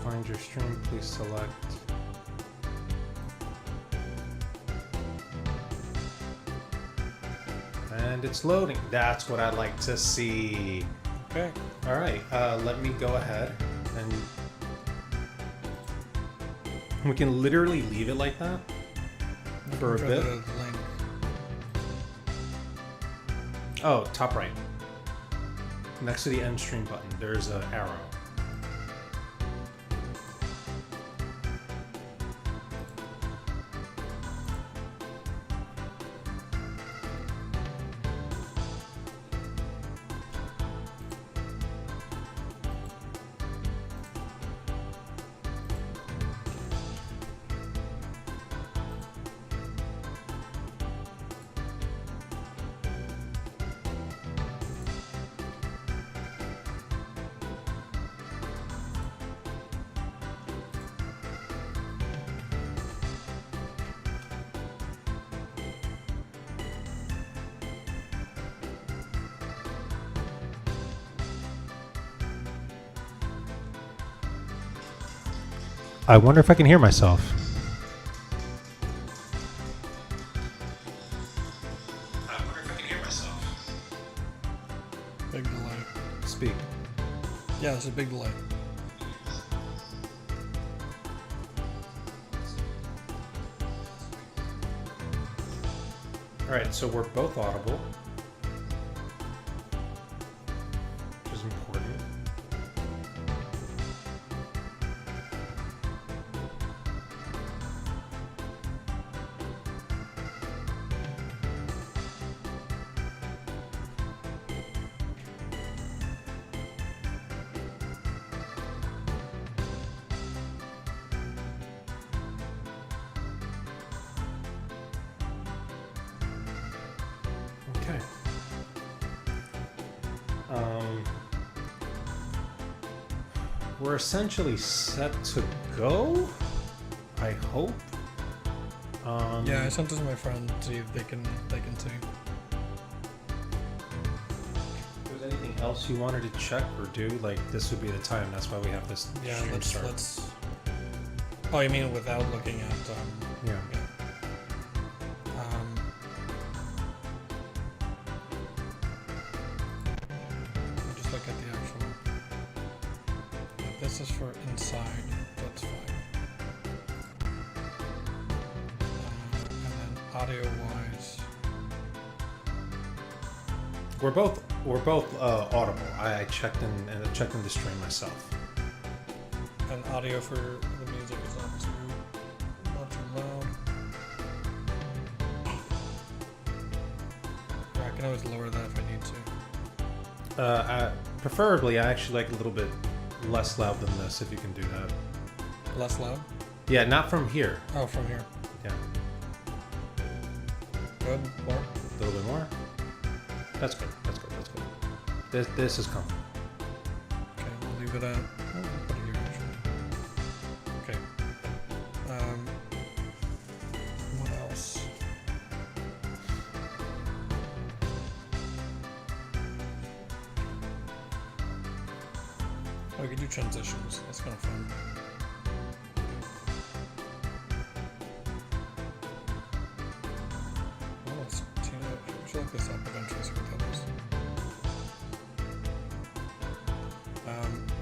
find your stream, please select. And it's loading. That's what I'd like to see. Okay. All right, let me go ahead and we can literally leave it like that for a bit. Link. Oh, top right. Next to the end stream button, there's an arrow. I wonder if I can hear myself. I wonder if I can hear myself. Big delay. Speak. Yeah, there's a big delay. Alright, so we're both audible. Which is important. Okay. We're essentially set to go. I hope. Yeah, I sent this to my friend to see if they can see. If there's anything else you wanted to check or do, like this would be the time. That's why we have this. Yeah, stream start. let's. Oh, you mean without looking at? Yeah. Just look at the actual. This is for inside. That's fine. And then audio wise. We're both audible. I checked in the stream myself. And audio for the music is not too loud. Yeah, I can always lower that if I need to. Preferably, I actually like a little bit less loud than this, if you can do that. Less loud? Yeah, not from here. Oh, from here. Yeah, Good. More. a little bit more. That's good. That's good. That's good. This is coming. Okay, we'll leave it at. Oh, we'll put it here actually. Okay. What else? Oh, we could do transitions. That's kind of fun. Oh, it's teenage. We should look this up eventually, see what that is.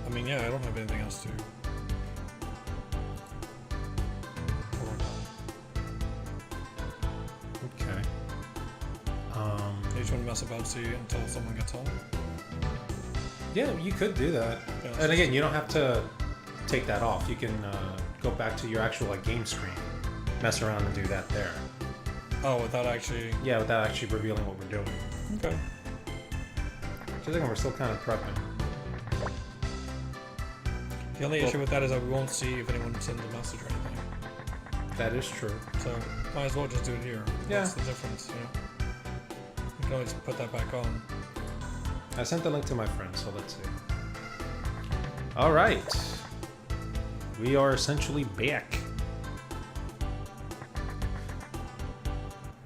I mean, yeah, I don't have anything else to work on. Okay. You just want to mess about, see until someone gets home. Yeah, you could do that. Yeah, And again, you don't have to take that off. You can go back to your actual game screen, mess around and do that there. Oh, without actually. Yeah, without actually revealing what we're doing. Okay. So I think we're still kind of prepping. The only issue with that is that we won't see if anyone sends a message or anything. That is true. So might as well just do it here. Yeah. What's the difference, you know? You can always put that back on. I sent the link to my friend, so let's see. All right. We are essentially back.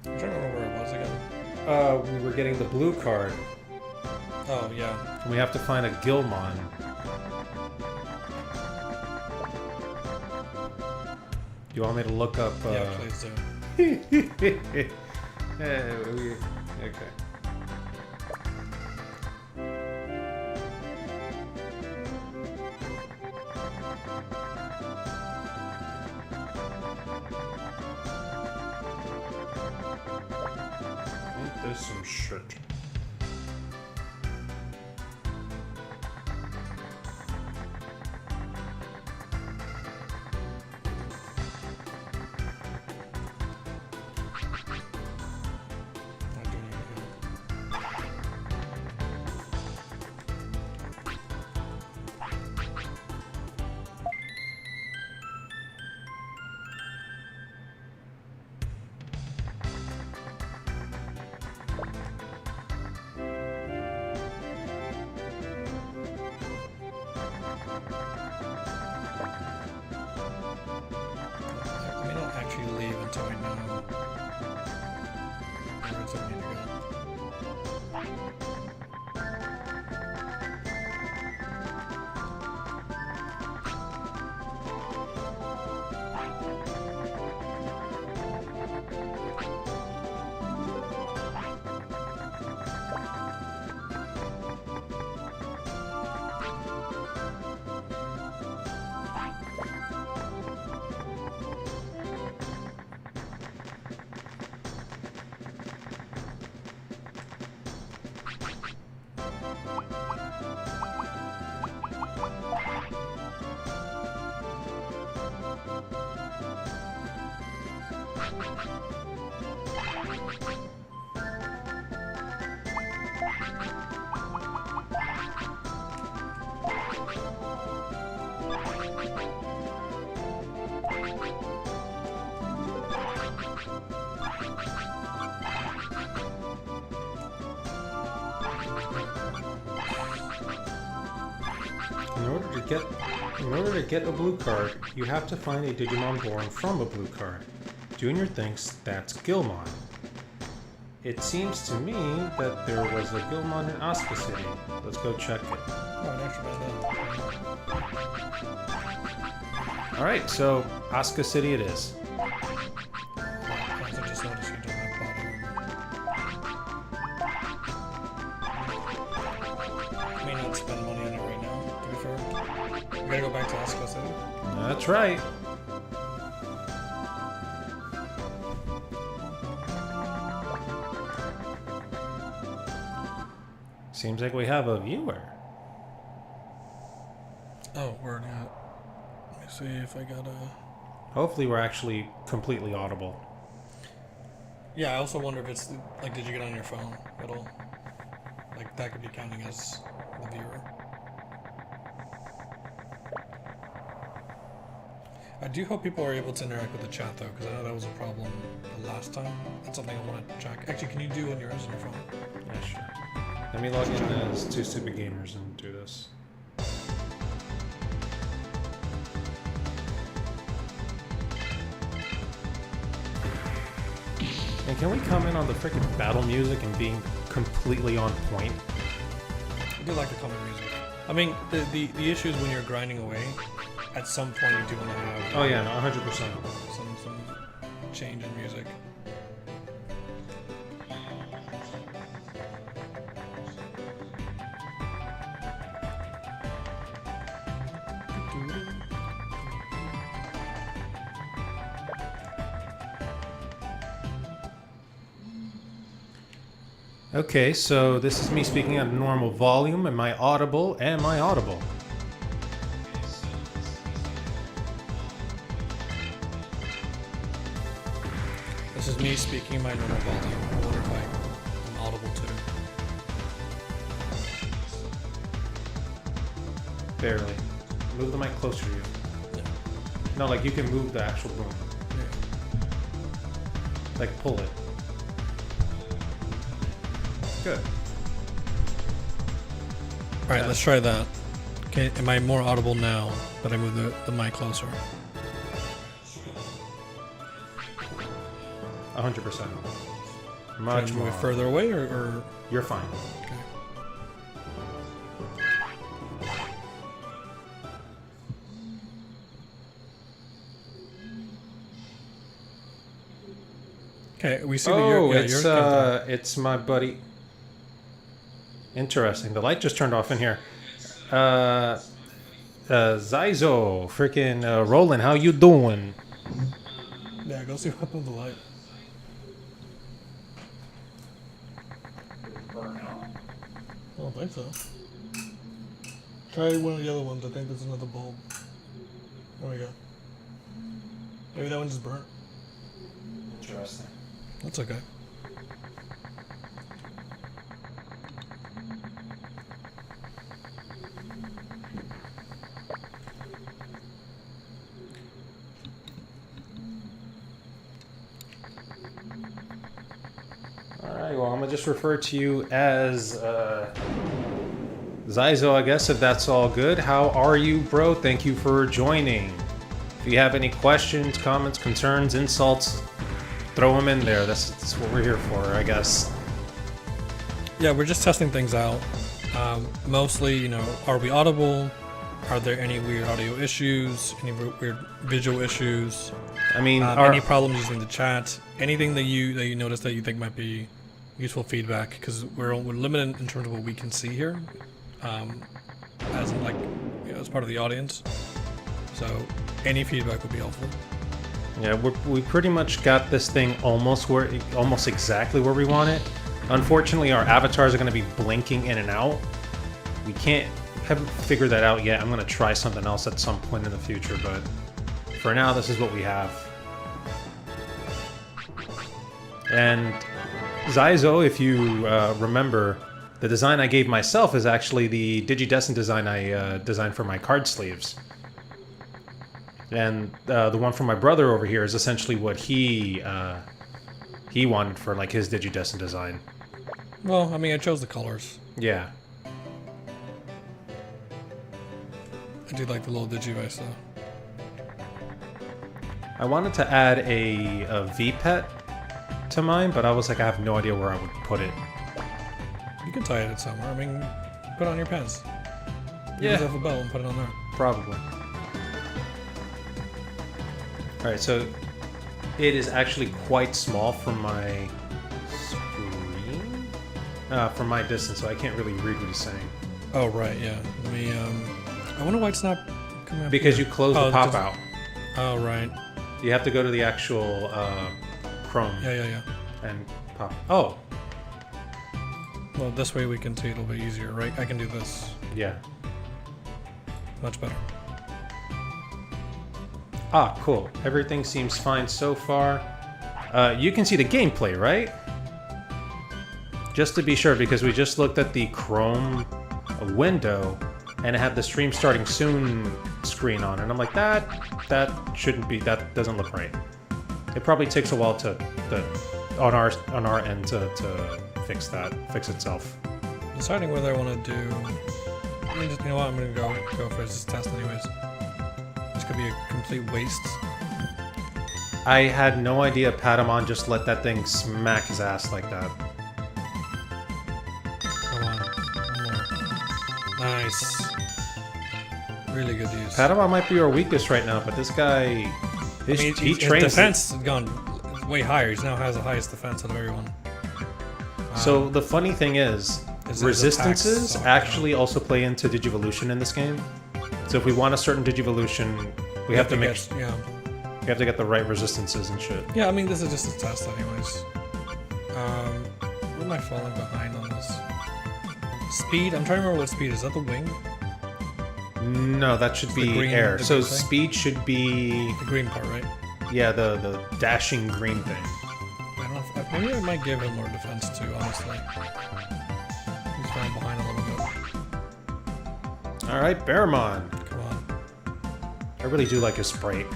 I'm trying to remember where it was again. We were getting the blue card. Oh, yeah. And we have to find a Gilmon. You want me to look up? Yeah, please do. Okay. Ain't this some shit? I do need to hear. I may not actually leave until I know where it's I need to go. In order to get a blue card, you have to find a Digimon born from a blue card. Junior thinks that's Gilmon. It seems to me that there was a Gilmon in Asuka City. Let's go check it. Oh, an extra man. Alright, so Asuka City it is. I just noticed you don't have body. May not spend money on it right now, to be fair. We gotta go back to Asuka City. That's right. Seems like we have a viewer. Oh, word, yeah. Let me see if I got a... Hopefully we're actually completely audible. Yeah, I also wonder if it's, like, did you get on your phone at all? Like, that could be counting as the viewer. I do hope people are able to interact with the chat, though, because I know that was a problem the last time. That's something I want to check. Actually, can you do on yours on your phone? Yeah, sure. Let me log in as Two Stupid Gamers and do this. And can we comment on the freaking battle music and being completely on point? I do like the combat music. I mean, the issue is when you're grinding away, at some point you do want to have... Oh yeah, no, 100%. Some change in music. Okay, so this is me speaking at a normal volume. Am I audible? Am I audible? This is me speaking my normal volume. I wonder if I'm audible too. Barely. Move the mic closer to you. Yeah. No, like you can move the actual boom. Yeah. Like pull it. Good. Alright, let's try that. Okay, am I more audible now that I move the mic closer? 100%. Can Much I move more. it further away or... You're fine. Okay. Okay, we see that Oh, yours came through. it's my buddy. Interesting. The light just turned off in here. Zyzo, freaking Roland, how you doing? Yeah, go see what happened with the light. I don't think so. Try one of the other ones. I think there's another bulb. There we go. Maybe that one just burnt. Interesting. That's okay. Alright, well, I'm going to just refer to you as Zyzo, I guess, if that's all good. How are you, bro? Thank you for joining. If you have any questions, comments, concerns, insults, throw them in there. That's what we're here for, I guess. Yeah, we're just testing things out. Mostly, you know, are we audible? Are there any weird audio issues? Any weird visual issues? I mean, Any problems using the chat? Anything that you notice that you think might be useful feedback? Because we're limited in terms of what we can see here, as in, like, you know, as part of the audience. So any feedback would be helpful. Yeah, we pretty much got this thing almost exactly where we want it. Unfortunately, our avatars are going to be blinking in and out. We haven't figured that out yet. I'm going to try something else at some point in the future, but for now, this is what we have. And Zyzo, if you remember, the design I gave myself is actually the Digidestin design I designed for my card sleeves. And the one from my brother over here is essentially what he wanted for, like, his Digidestin design. Well, I mean, I chose the colors. Yeah. I do like the little Digivice though. I wanted to add a V-pet to mine, but I was like, I have no idea where I would put it. You can tie it somewhere. I mean, put it on your pants. Give Yeah. yourself a bell and put it on there. Probably. Alright, so it is actually quite small from my screen? From my distance, so I can't really read what he's saying. Oh, right, yeah. Let me, I wonder why it's not coming up Because here. you close the just- pop-out. Oh, right. You have to go to the actual Chrome Yeah. and pop. Oh, Well, this way we can see it a little bit easier, right? I can do this yeah. much better. Ah, cool. Everything seems fine so far. You can see the gameplay, right? Just to be sure, because we just looked at the Chrome window, and it had the stream starting soon screen on, and I'm like, that shouldn't be, that doesn't look right. It probably takes a while on our end to fix itself. Deciding whether I want to do. I mean, you know what? I'm gonna go for this test anyways. This could be a complete waste. I had no idea Patamon just let that thing smack his ass like that. Come on, one more. Nice. Really good use. Patamon might be our weakest right now, but this guy, he his trains. defense has gone way higher. He now has the highest defense out of everyone. So the funny thing is, his resistances attacks suck, actually also play into Digivolution in this game. So if we want a certain Digivolution, we have to make we have to get the right resistances and shit. Yeah, I mean, this is just a test anyways. What am I falling behind on this? Speed? I'm trying to remember what speed is. Is that the wing? No, that should be green- air. the So green thing? speed should be, The green part, right? yeah, the dashing green thing. I don't know if, maybe I might give him more defense too, honestly. He's falling behind a little bit. All right, Bearmon. Come on. I really do like his sprite.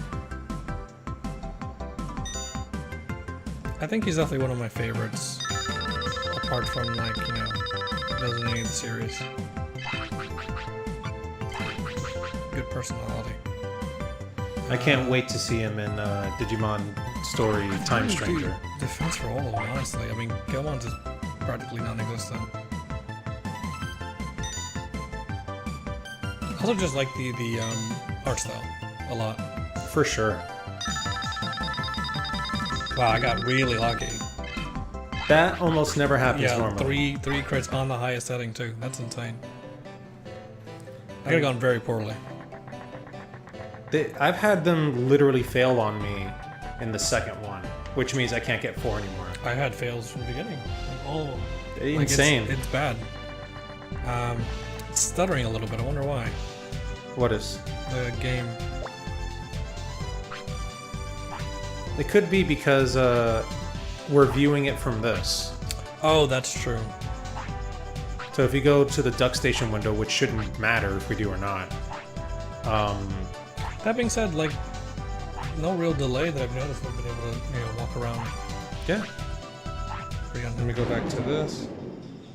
I think he's definitely one of my favorites. Apart from, like, you know, Resident Evil series. Good personality. I can't wait to see him in Digimon Story Time Stranger. Defense for all of them, honestly. I mean, Gilmon's is practically non-existent. I also just like the art style a lot. For sure. Wow, I got really lucky. That almost never happens Yeah, normally. three crits on the highest setting too. That's insane. I could have gone very poorly. I've had them literally fail on me in the second one, which means I can't get 4 anymore. I had fails from the beginning. Oh, Insane. Like it's bad. It's stuttering a little bit. I wonder why. What is? The game. It could be because we're viewing it from this. Oh, that's true. So if you go to the duck station window, which shouldn't matter if we do or not. That being said, like, no real delay that I've noticed. I've been able to, walk around. Yeah. Let me go back to this.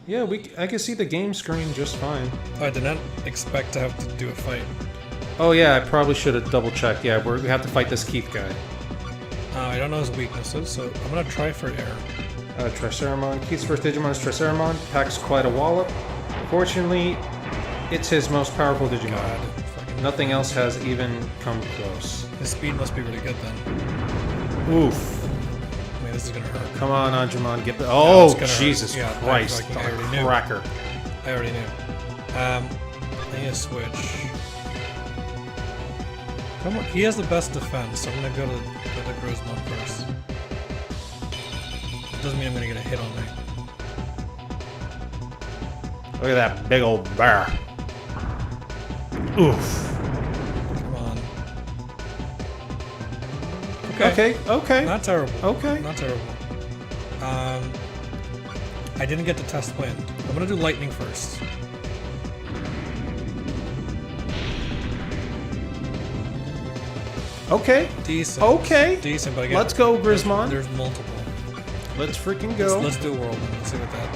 Yeah, I can see the game screen just fine. Oh, I did not expect to have to do a fight. Oh yeah, I probably should have double checked. Yeah, we have to fight this Keith guy. I don't know his weaknesses, so I'm gonna try for air. Triceramon. Keith's first Digimon is Triceramon. Packs quite a wallop. Fortunately, it's his most powerful Digimon. God, Nothing else has even come close. His speed must be really good then. Oof. I mean, this is gonna hurt. Come on, Anjumon, get the. Yeah, Oh, it's gonna Jesus hurt. Yeah, Christ. I already knew. Cracker. I already knew. I need to switch. Come on, he has the best defense, so I'm gonna go to Grizzmon first. Doesn't mean I'm gonna get a hit on me. Look at that big old bear. Oof. Come on. Okay. Not terrible. Okay. Not terrible. I didn't get to test wind. I'm gonna do lightning first. Okay. Decent. Okay. Decent, but again, Let's go, Grizzmon. There's multiple. Let's freaking go. Let's do a whirlwind. Let's see what that.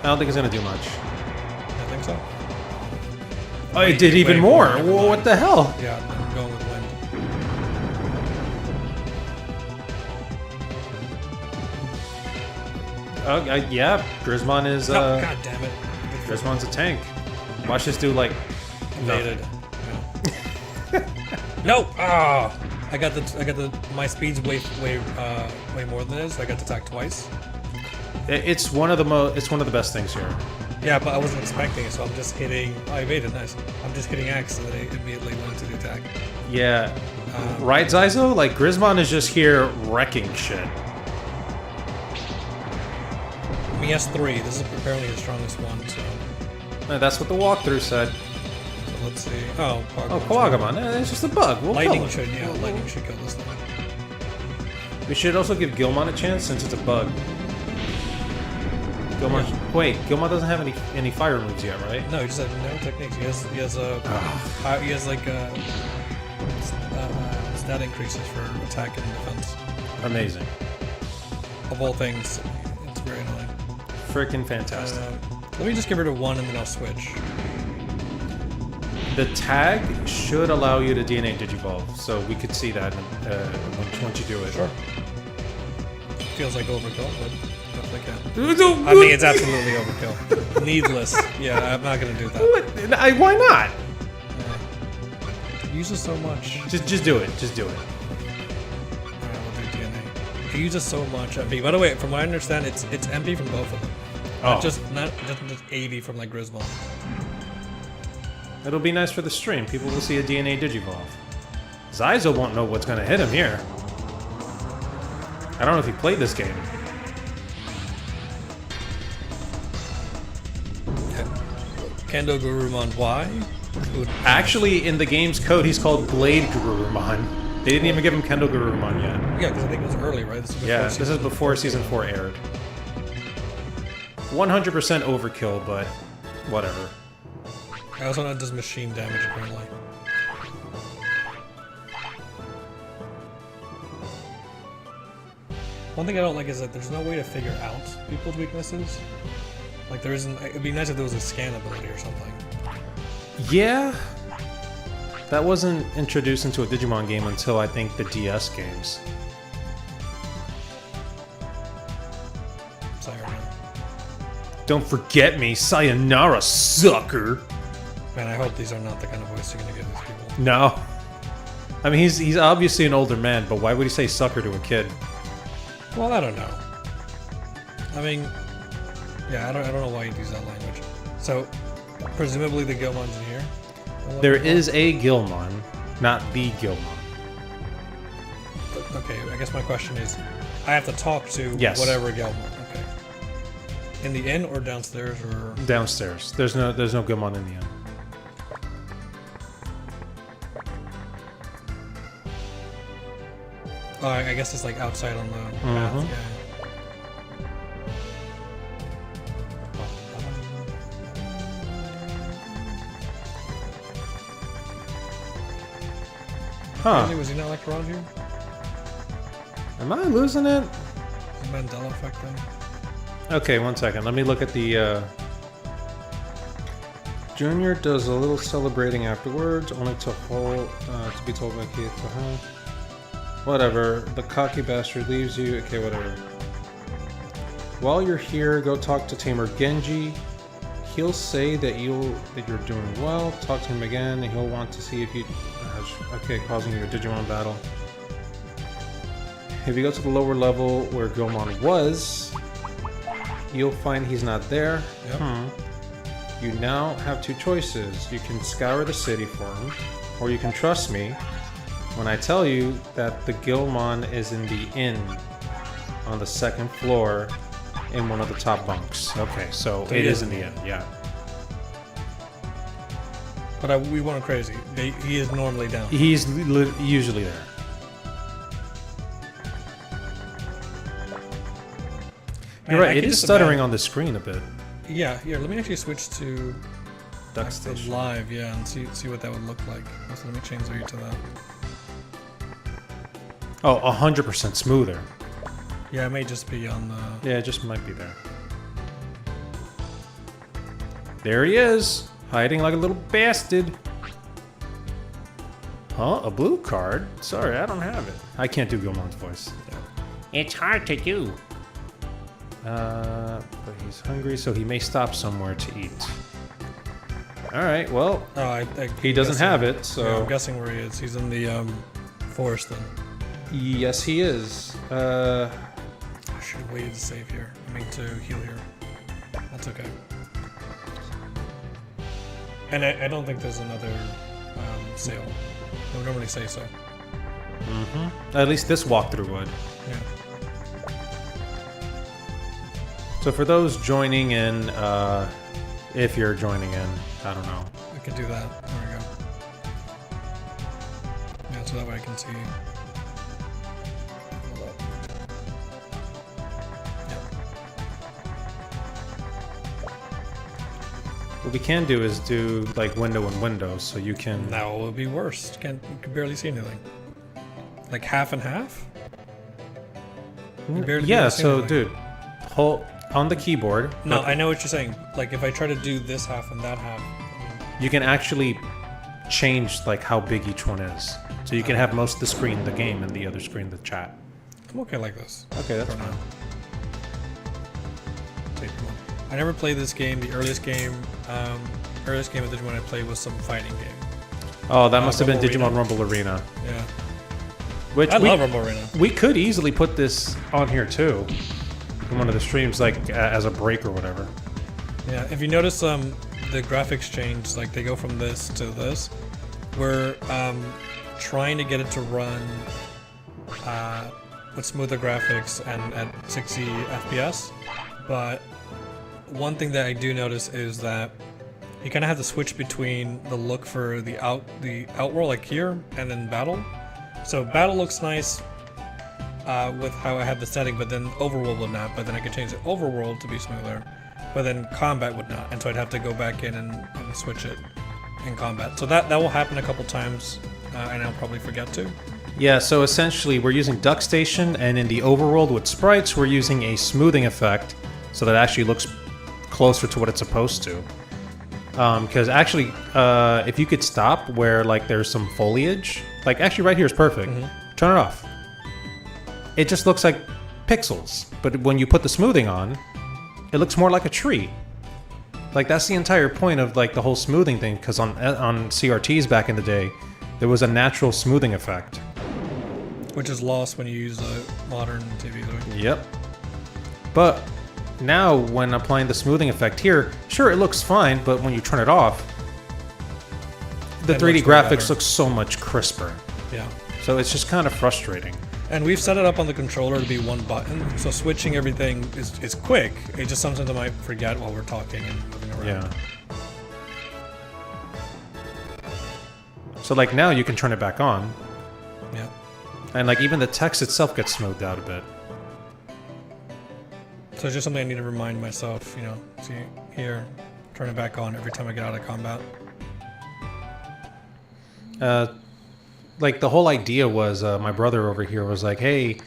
I don't think it's gonna do much. I think so. Oh, it did even more. Never Whoa, mind. what the hell? Yeah, I'm going with wind. Yeah, Grizzmon is. No, God damn it. Grizzmon's a tank. Watch this dude like. Evaded. Yeah. No! Ah! I got the. My speed's way more than this. I got to attack twice. It's one of the It's one of the best things here. Yeah, but I wasn't expecting it, so I'm just hitting. Oh, I evaded. Nice. I'm just hitting X, and then I immediately went to the attack. Yeah. Right, Zyzo? Like, Grizzmon is just here wrecking shit. He has 3. This is apparently the strongest one, so. That's what the walkthrough said. So let's see. Oh, Quagamon. It's just a bug. We'll lightning kill it. lightning should kill this thing. We should also give Gilmon a chance since it's a bug. Gilmon. Yeah. Wait, Gilmon doesn't have any fire moves yet, right? No, he just has no techniques. He has like stat increases for attack and defense. Amazing. Of all things, it's very annoying. Freaking fantastic. Let me just get rid of 1 and then I'll switch. The tag should allow you to DNA Digivolve, so we could see that once you do it. Sure. Feels like overkill, but definitely can. I mean, it's absolutely overkill. Needless. Yeah, I'm not gonna do that. Why not? It uses so much. Just do it. Just do it. Alright, we'll do DNA. It uses so much MP. By the way, from what I understand, it's MP from both of them. Not just 80 from like Grizzmon. It'll be nice for the stream. People will see a DNA Digivolve. Zyzo won't know what's gonna hit him here. I don't know if he played this game. Kendo Gurumon Y? Actually, in the game's code, he's called Blade Gurumon. They didn't even give him Kendo Gurumon yet. Yeah, because I think it was early, right? This is before Season 4 aired. 100% overkill, but whatever. I also know it does machine damage, apparently. One thing I don't like is that there's no way to figure out people's weaknesses. Like, there isn't... It'd be nice if there was a scan ability or something. Yeah. That wasn't introduced into a Digimon game until, I think, the DS games. Sayonara. Don't forget me, sayonara, sucker! Man, I hope these are not the kind of voice you're gonna give these people. No. I mean, he's obviously an older man, but why would he say sucker to a kid? Well, I don't know. I mean, yeah, I don't know why you'd use that language. So, presumably the Gilmon's in here. There is a Gilmon, not the Gilmon. Okay, I guess my question is, I have to talk to Yes. whatever Gilmon. Okay. In the inn or downstairs or? Downstairs. There's no Gilmon in the inn. Oh, I guess it's like outside on the path. Mhm. Yeah. Huh. Really? Was he not like around here? Am I losing it? The Mandela effect thing? Okay, one second. Let me look at the, Junior does a little celebrating afterwards, only to be told by Keith. Whatever. The cocky bastard leaves you. Okay, whatever. While you're here, go talk to Tamer Genji. He'll say that you're doing well. Talk to him again, and he'll want to see if you. Okay, causing you a Digimon battle. If you go to the lower level where Gilmon was, you'll find he's not there. Yep. You now have two choices. You can scour the city for him, or you can trust me when I tell you that the Gilmon is in the inn on the second floor in one of the top bunks. Okay, so it is in the inn, yeah. But we went crazy. He is normally down. He's usually there. You're right, it is stuttering on the screen a bit. Yeah, here, let me actually switch to Duck the Station. live, yeah, and see what that would look like. So let me change you to that. Oh, 100% smoother. Yeah, it may just be on the... Yeah, it just might be there. There he is, hiding like a little bastard. Huh? A blue card? Sorry, I don't have it. I can't do Gilmon's voice. It's hard to do. But he's hungry, so he may stop somewhere to eat. Alright, well, Oh, he doesn't have it, so... Yeah, I'm guessing where he is. He's in the forest then. Yes, he is. I should have waited to save here. I mean, to heal here. That's okay. And I don't think there's another sale. They would normally say so. At least this walkthrough would. Yeah. So for those joining in, if you're joining in, I don't know. I could do that. There we go. Yeah, so that way I can see. Hold up. What we can do is do like window and window, so you can. That would be worse. You can barely see anything. Like half and half? You barely Yeah, see so anything. dude, hold on the keyboard. No, I know what you're saying. Like if I try to do this half and that half. You can actually change like how big each one is. So you can have most of the screen the game and the other screen the chat. I'm okay like this. Okay, that's For fine. now. I never played this game. The earliest game of Digimon I played was some fighting game. Oh, that must have been Rumble Digimon Arena. Rumble Arena. Yeah. Which I we, love Rumble Arena. we could easily put this on here too. In one of the streams, like as a break or whatever. Yeah, if you notice the graphics change, like they go from this to this. We're trying to get it to run with smoother graphics and at 60 FPS, but one thing that I do notice is that you kind of have to switch between the look for the outworld, like here, and then battle. So battle looks nice with how I have the setting, but then overworld would not. But then I could change the overworld to be smoother, but then combat would not, and so I'd have to go back in and switch it in combat. So that will happen a couple times, and I'll probably forget to. Yeah, so essentially we're using Duck Station, and in the overworld with sprites, we're using a smoothing effect, so that it actually looks closer to what it's supposed to. Because actually, if you could stop where like there's some foliage, like actually right here is perfect. Turn it off. It just looks like pixels, but when you put the smoothing on, it looks more like a tree. Like that's the entire point of like the whole smoothing thing. Because on CRTs back in the day, there was a natural smoothing effect. Which is lost when you use a modern TV. Right? Yep. But now, when applying the smoothing effect here, sure, it looks fine, but when you turn it off, the It 3D looks way graphics better. look so much crisper. Yeah. So it's just kind of frustrating. And we've set it up on the controller to be one button, so switching everything is quick. It just sometimes I might forget while we're talking and moving around. Yeah. So like now you can turn it back on, Yeah. and like even the text itself gets smoothed out a bit. So it's just something I need to remind myself, you know, see here, turn it back on every time I get out of combat. Like the whole idea was my brother over here was like, hey,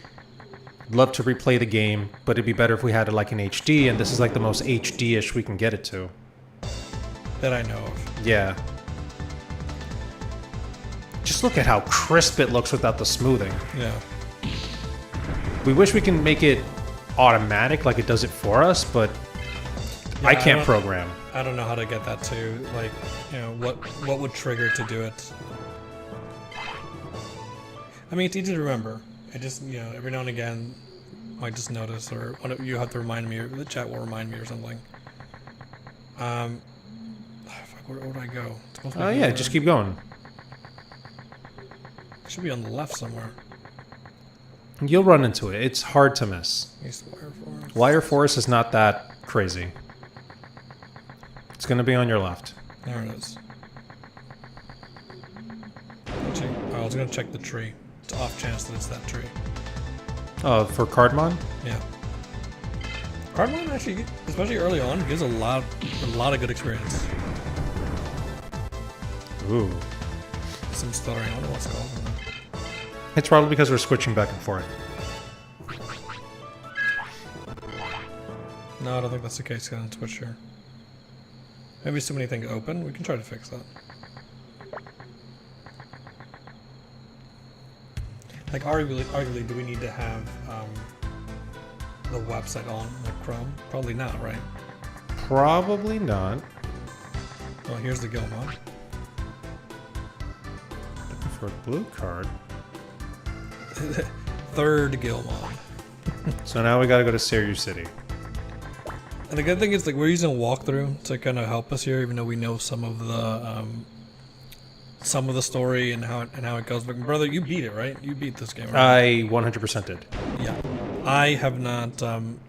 love to replay the game, but it'd be better if we had it like in HD, and this is like the most HD-ish we can get it to. That I know of. Yeah. Just look at how crisp it looks without the smoothing. Yeah. We wish we can make it automatic like it does it for us, but Yeah, I can't don't- program. I don't know how to get that to, like, you know, what would trigger to do it. I mean, it's easy to remember. I just, you know, every now and again, I might just notice, or one of you have to remind me, or the chat will remind me or something. Fuck, where would I go? It's supposed to be Oh yeah, here. just keep going. It should be on the left somewhere. You'll run into it. It's hard to miss. East Wire Forest. Wire Forest is not that crazy. It's going to be on your left. There it is. I was gonna check the tree. It's off chance that it's that tree. Oh, for Cardmon? Yeah. Cardmon actually, especially early on, gives a lot of good experience. Ooh. Some stuttering. I don't know what's called. It's probably because we're switching back and forth. No, I don't think that's the case. Gonna switch here. Maybe so many things open. We can try to fix that. Like, arguably, do we need to have the website on like Chrome? Probably not, right? Probably not. Well, here's the guild mod. Looking for a blue card. Third guild mod. So now we gotta go to Seiryu City. And the good thing is, like, we're using a walkthrough to kind of help us here, even though we know some of the story and how it goes. But brother, you beat it, right? You beat this game, right? I 100% did. Yeah, I have not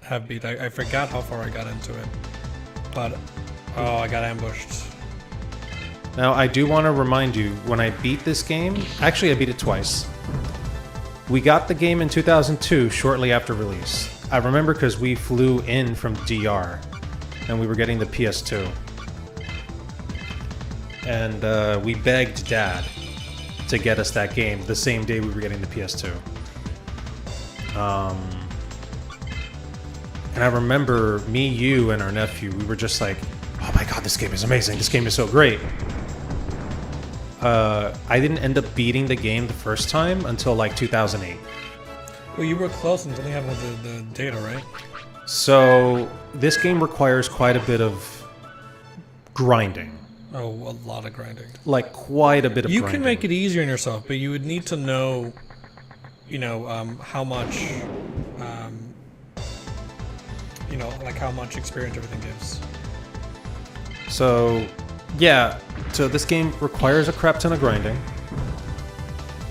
have beat. I forgot how far I got into it, but oh, I got ambushed. Now, I do want to remind you, when I beat this game, actually I beat it twice. We got the game in 2002, shortly after release. I remember because we flew in from DR, and we were getting the PS2. And we begged Dad to get us that game the same day we were getting the PS2. And I remember me, you, and our nephew, we were just like, oh my god, this game is amazing, this game is so great. I didn't end up beating the game the first time until like 2008. Well, you were close until they have the data, right? So this game requires quite a bit of grinding. Oh, a lot of grinding. Like quite a bit of You grinding. can make it easier on yourself, but you would need to know, you know, how much, you know, like how much experience everything gives. So, yeah. So this game requires a crap ton of grinding.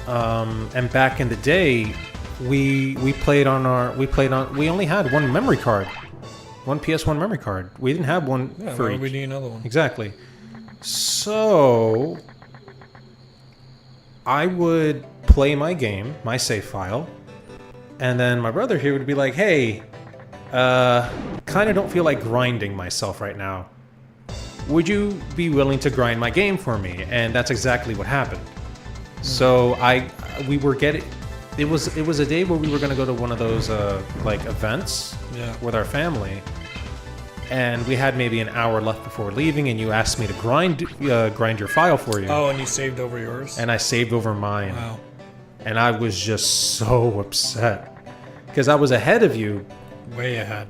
And back in the day, we only had one memory card, one PS1 memory card. We didn't have one Yeah, for why each. would we need another one? Exactly. So I would play my game, my save file, and then my brother here would be like, hey, kind of don't feel like grinding myself right now. Would you be willing to grind my game for me? And that's exactly what happened. So we were getting, it was a day where we were going to go to one of those like events Yeah. with our family, and we had maybe an hour left before leaving, and you asked me to grind your file for you. Oh, and you saved over yours? And I saved over mine. Wow. And I was just so upset because I was ahead of you, Way ahead.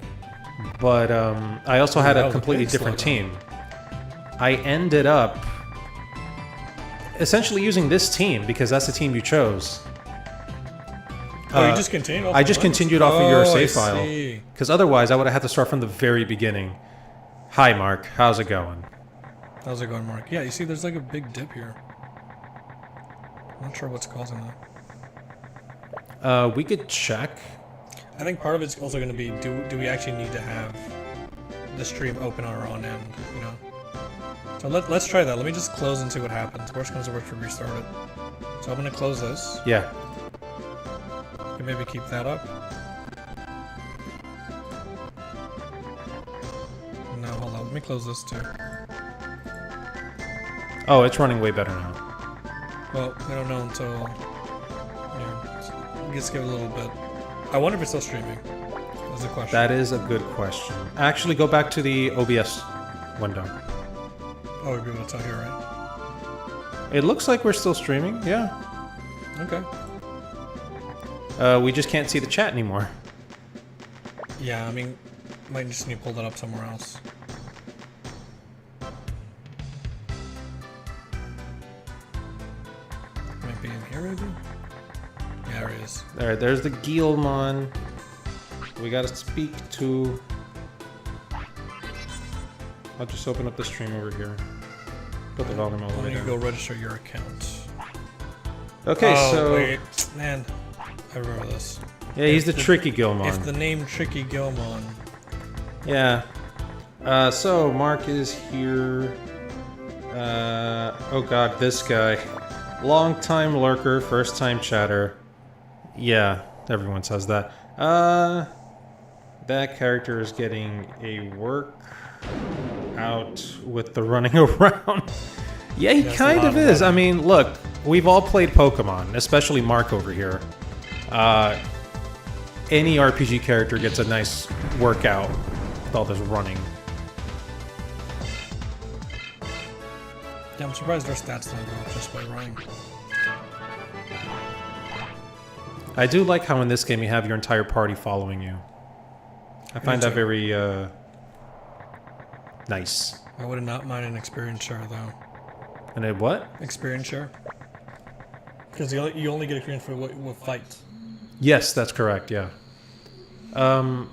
but I also had that a was a completely big different slowdown. team. I ended up essentially using this team because that's the team you chose. Oh, you just continued off I the just one? continued off of your Oh, save I file. see. Because otherwise, I would have had to start from the very beginning. Hi, Mark. How's it going? How's it going, Mark? Yeah, you see, there's like a big dip here. I'm not sure what's causing that. We could check. I think part of it's also going to be, do we actually need to have the stream open on our own end, you know? So let's try that. Let me just close and see what happens. Worst comes to worst, we restart it. So I'm going to close this. Yeah. Can maybe keep that up. No, hold on. Let me close this too. Oh, it's running way better now. Well, we don't know until... Yeah, just give it a little bit. I wonder if it's still streaming. That's the question. That is a good question. Actually, go back to the OBS window. Oh, we'd be able to tell here, right? It looks like we're still streaming, yeah. Okay. We just can't see the chat anymore. Yeah, I mean, might just need to pull that up somewhere else. Might be in here, maybe? Yeah, there it is. There's the Guilmon. We gotta speak to... I'll just open up the stream over here. Put the volume all the Why way don't you down. go register your account? Okay, Oh, so... wait. Man, I remember this. Yeah, he's the If tricky Guilmon. If the name Tricky Gilmon. Yeah. So Mark is here. Oh god, this guy. Long time lurker, first time chatter. Yeah, everyone says that. That character is getting a work out with the running around. Yeah, he That's a kind lot of of is. I running. mean, look, we've all played Pokemon, especially Mark over here. Any RPG character gets a nice workout with all this running. Yeah, I'm surprised their stats don't go up just by running. I do like how in this game you have your entire party following you. I find that too. very, nice. I would not mind an experience share, though. And it what? Experience share? Because you only get experience for what fights. Yes, that's correct, yeah. God,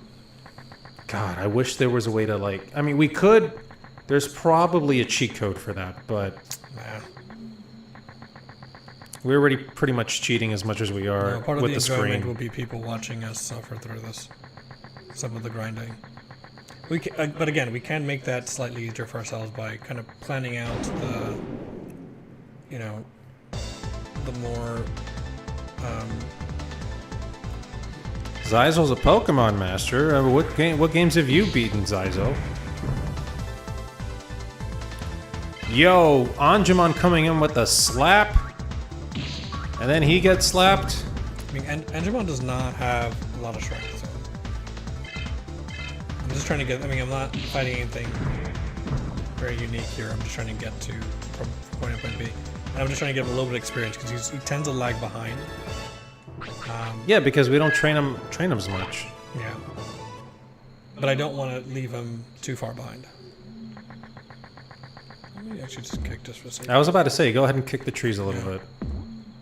I wish there was a way to, like... I mean, we could... There's probably a cheat code for that, but... Nah. We're already pretty much cheating as much as we are No, part of with the the enjoyment screen. will be people watching us suffer through this. Some of the grinding. We can, but again, we can make that slightly easier for ourselves by kind of planning out the, you know, the more. Zyzo's a Pokemon master. What games have you beaten, Zyzo? Yo, Anjumon coming in with a slap. And then he gets slapped. I mean, Angemon does not have a lot of strength. So. I'm just trying to get. I mean, I'm not fighting anything very unique here. I'm just trying to get to from point A to point B, and I'm just trying to get a little bit of experience because he tends to lag behind. Yeah, because we don't train him as much. Yeah. But I don't want to leave him too far behind. Let me actually just kick this for a second. I was about to say, go ahead and kick the trees a little bit.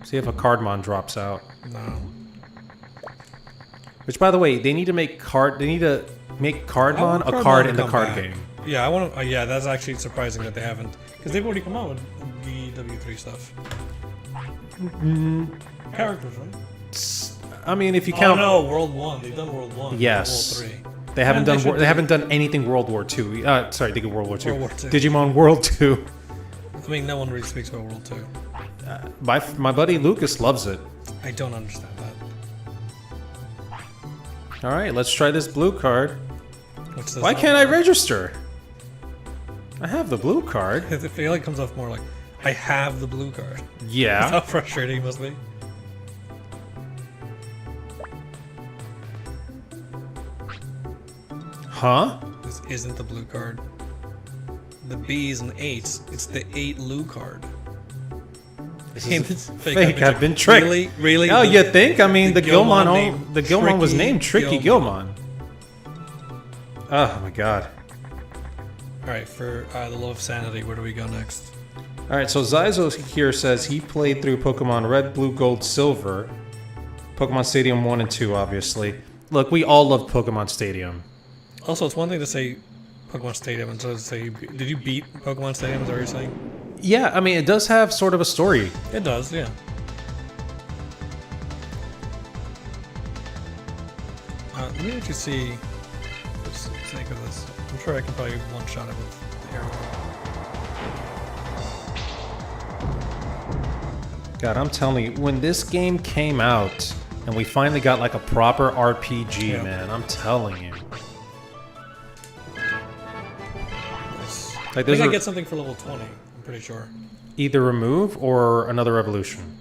See if a Cardmon drops out. No. Which, by the way, they need to make Cardmon a Cardmon card to in the come card back. game. Yeah, I want to. Yeah, that's actually surprising that they haven't, because they've already come out with DW3 stuff. Characters, right? I mean, if you Oh count, no, World 1. They've done World 1. Yes. World 3. they haven't And they done should they do- haven't done anything World War II. Sorry, think of World War II. World War II. Digimon World 2. I mean, no one really speaks about World 2. My buddy Lucas loves it. I don't understand that. All right, let's try this blue card. Which does Why not can't I work. register? I have the blue card. I feel like it comes off more like, I have the blue card. That's Yeah. how frustrating it must be. Huh? This isn't the blue card. The B's and 8s. It's the 8 blue card. This Hey, is this is fake. I've been tricked. Really? Really? Oh, you think? I mean, the Gilmon named was Tricky named Tricky Gilmon. Oh my god. Alright, for the love of sanity, where do we go next? All right, so Zyzo here says he played through Pokemon Red, Blue, Gold, Silver. Pokemon Stadium 1 and 2, obviously. Look, we all loved Pokemon Stadium. Also, it's one thing to say Pokemon Stadium and to say, did you beat Pokemon Stadium? Is that what you're saying? Yeah, I mean, it does have sort of a story. It does, yeah. Let me actually see for the sake of this. I'm sure I can probably one-shot it with the arrow. God, I'm telling you, when this game came out and we finally got like a proper RPG, Yeah. man, I'm telling you. Nice. Like, I there's think I a- get something for level 20, I'm pretty sure. Either remove or another evolution.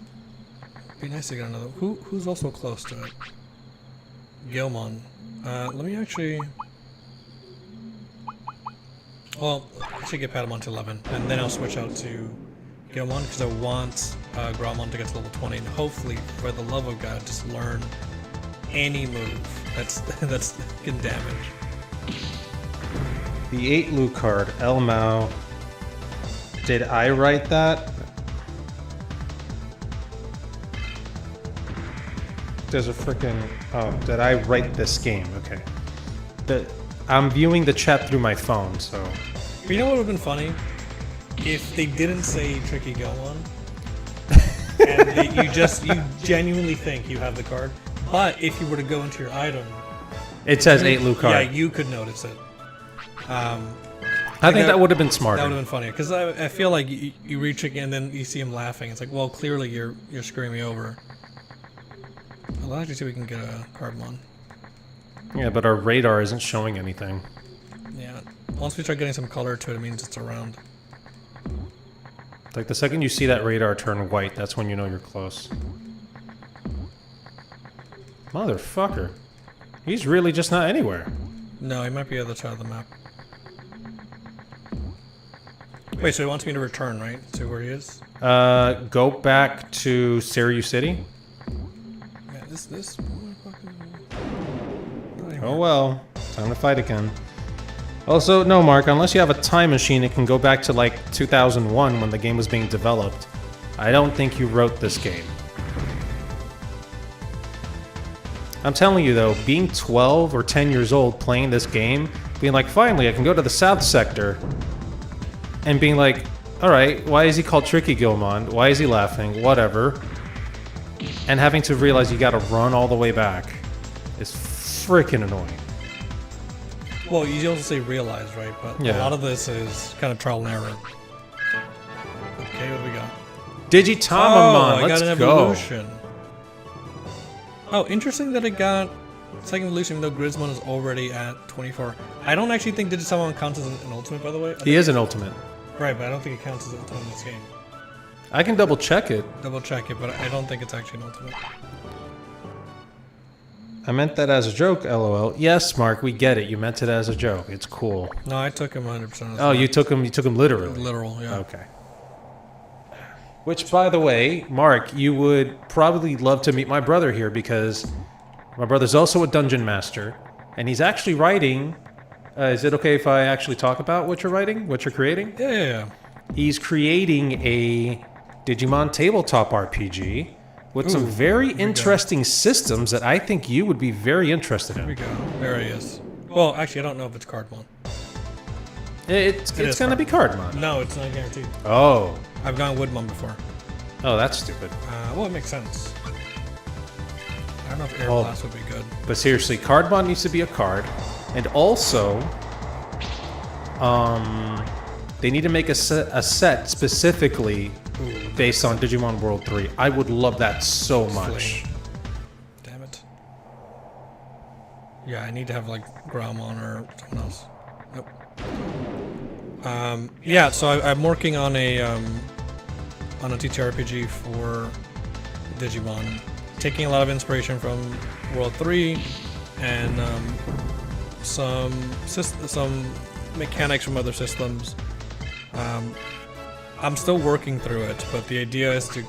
Be nice to get another. Who's also close to it? Gilmon. Let me actually. Well, I should get Patamon to 11, and then I'll switch out to Gilmon because I want Gromon to get to level 20, and hopefully, for the love of God, just learn any move that's can damage. The 8 Lucard, Elmao. Did I write that? There's a freaking. Oh, did I write this game? Okay. I'm viewing the chat through my phone, so. But you know what would have been funny? If they didn't say Tricky Gilmon, and you genuinely think you have the card, but if you were to go into your item, It says 8 yeah, Lucard. you could notice it. I think that would have been smarter. That would have been funnier because I feel like you reach it and then you see him laughing. It's like, well, clearly you're screwing me over. I'll actually see if we can get a Cardmon. Yeah, but our radar isn't showing anything. Yeah. Once we start getting some color to it, it means it's around. Like the second you see that radar turn white, that's when you know you're close. Motherfucker. He's really just not anywhere. No, he might be at the side of the map. Wait, so he wants me to return, right? To where he is? Go back to Sirius City. Yeah, this motherfucker. Not anymore. Oh well, time to fight again. Also, no, Mark, unless you have a time machine, it can go back to like 2001 when the game was being developed. I don't think you wrote this game. I'm telling you though, being 12 or 10 years old playing this game, being like, finally, I can go to the South Sector, and being like, alright, why is he called Tricky Gilmon? Why is he laughing? Whatever. And having to realize you gotta run all the way back is freaking annoying. Well, you also say realize, right? But Yeah. a lot of this is kind of trial and error. Okay, what do we got? Digitamamon, I let's got an go. evolution. Oh, interesting that it got second evolution, even though Grizzmon is already at 24. I don't actually think Digitamamon counts as an ultimate, by the way. He is an ultimate. Right, but I don't think it counts as an ultimate in this game. I can double check it. Double check it, but I don't think it's actually an ultimate. I meant that as a joke, lol. Yes, Mark, we get it. You meant it as a joke. It's cool. No, I took him 100%. as Oh, well. you took him literally. Literal, yeah. Okay. Which, by the way, Mark, you would probably love to meet my brother here because my brother's also a dungeon master, and he's actually writing. Is it okay if I actually talk about what you're writing, what you're creating? Yeah. He's creating a Digimon tabletop RPG with some very interesting systems that I think you would be very interested Here we in. go. There he is. Well, actually, I don't know if it's Cardmon. It's is going to be Cardmon. No, it's not guaranteed. Oh. I've gone Woodmon before. Oh, that's stupid. Well, it makes sense. I don't know if Air Oh. Blast would be good. But seriously, Cardmon needs to be a card. And also, they need to make a set specifically based on Digimon World 3. I would love that so much. Flame. Damn it. Yeah, I need to have like Graumon or someone else. Nope. Yeah, so I'm working on a TTRPG for Digimon, taking a lot of inspiration from World 3 and some mechanics from other systems. I'm still working through it, but the idea is to,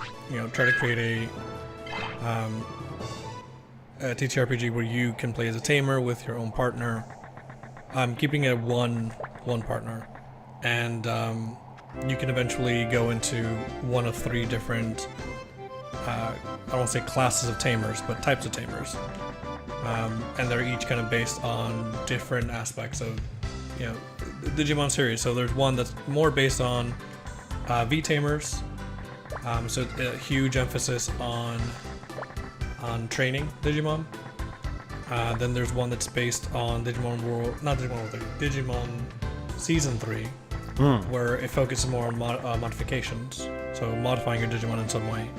try to create a TTRPG where you can play as a tamer with your own partner. I'm keeping it one partner, and you can eventually go into one of 3 different I don't want to say classes of tamers, but types of tamers. And they're each kind of based on different aspects of, the Digimon series. So there's one that's more based on V tamers. So a huge emphasis on training Digimon. Then there's one that's based on Digimon World, not Digimon World 3, Digimon Season 3, where it focuses more on modifications. So modifying your Digimon in some way,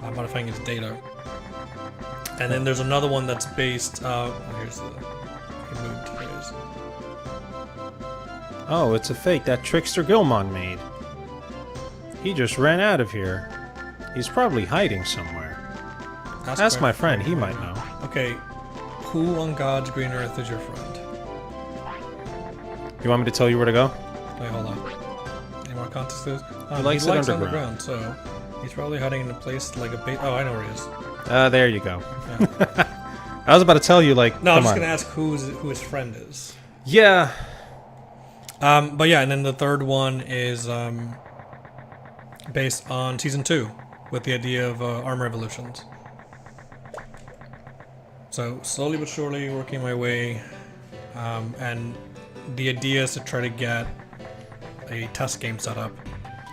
modifying its data. And then there's another one that's based. Here's the. He moved. Here it is. Oh, it's a fake that Trickster Gilmon made. He just ran out of here. He's probably hiding somewhere. Ask my friend, he might know. Okay, who on God's green earth is your friend? You want me to tell you where to go? Wait, hold on. Any more context to this? He likes it underground. So he's probably hiding in a place like a bait. Oh, I know where he is. There you go. Yeah. I was about to tell you, like, No, I'm come just on. gonna ask who his friend is. Yeah. But yeah, and then the third one is based on Season 2, with the idea of armor evolutions. So slowly but surely working my way, and the idea is to try to get a test game set up,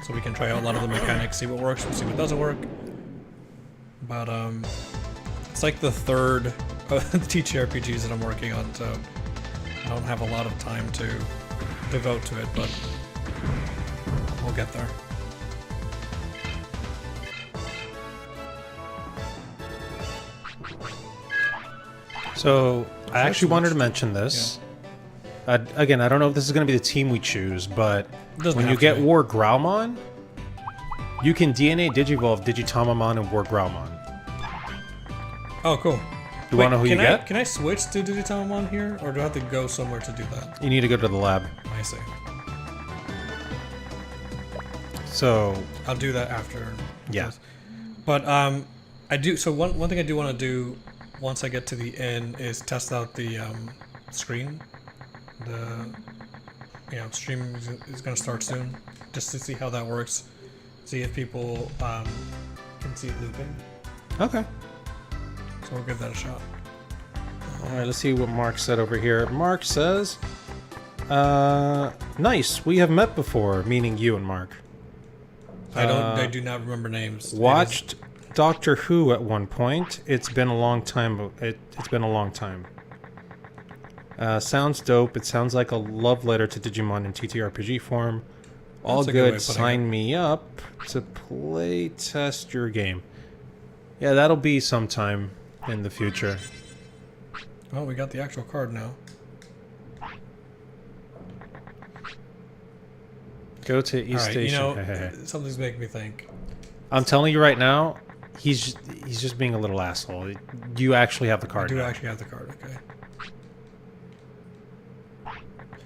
so we can try out a lot of the mechanics, see what works, see what doesn't work. But it's like the third of the TTRPGs that I'm working on, so I don't have a lot of time to devote to it, but we'll get there. So, I actually wanted to mention this. Again, I don't know if this is going to be the team we choose, but when you get War Growlmon, you can DNA Digivolve Digitamamon and War Growlmon. Oh, cool. You want to know who you get? Can I switch to Digitamamon here, or do I have to go somewhere to do that? You need to go to the lab. I see. So, I'll do that after. Yeah. But I do. So one thing I do want to do once I get to the inn is test out the screen. The stream is going to start soon, just to see how that works. See if people can see it looping. okay. So we'll give that a shot. Alright, let's see what Mark said over here. Mark says, nice, we have met before, meaning you and Mark. I do not remember names. Watched Doctor Who at one point. It's been a long time. It's been a long time. Sounds dope. It sounds like a love letter to Digimon in TTRPG form. All That's a good way good. of putting Sign me up to play test your game. Yeah, that'll be sometime in the future. Oh, we got the actual card now. Go to East All right, Station. something's making me think. I'm telling you right now, he's just being a little asshole. You actually have the I card. do now. actually have the card. Okay.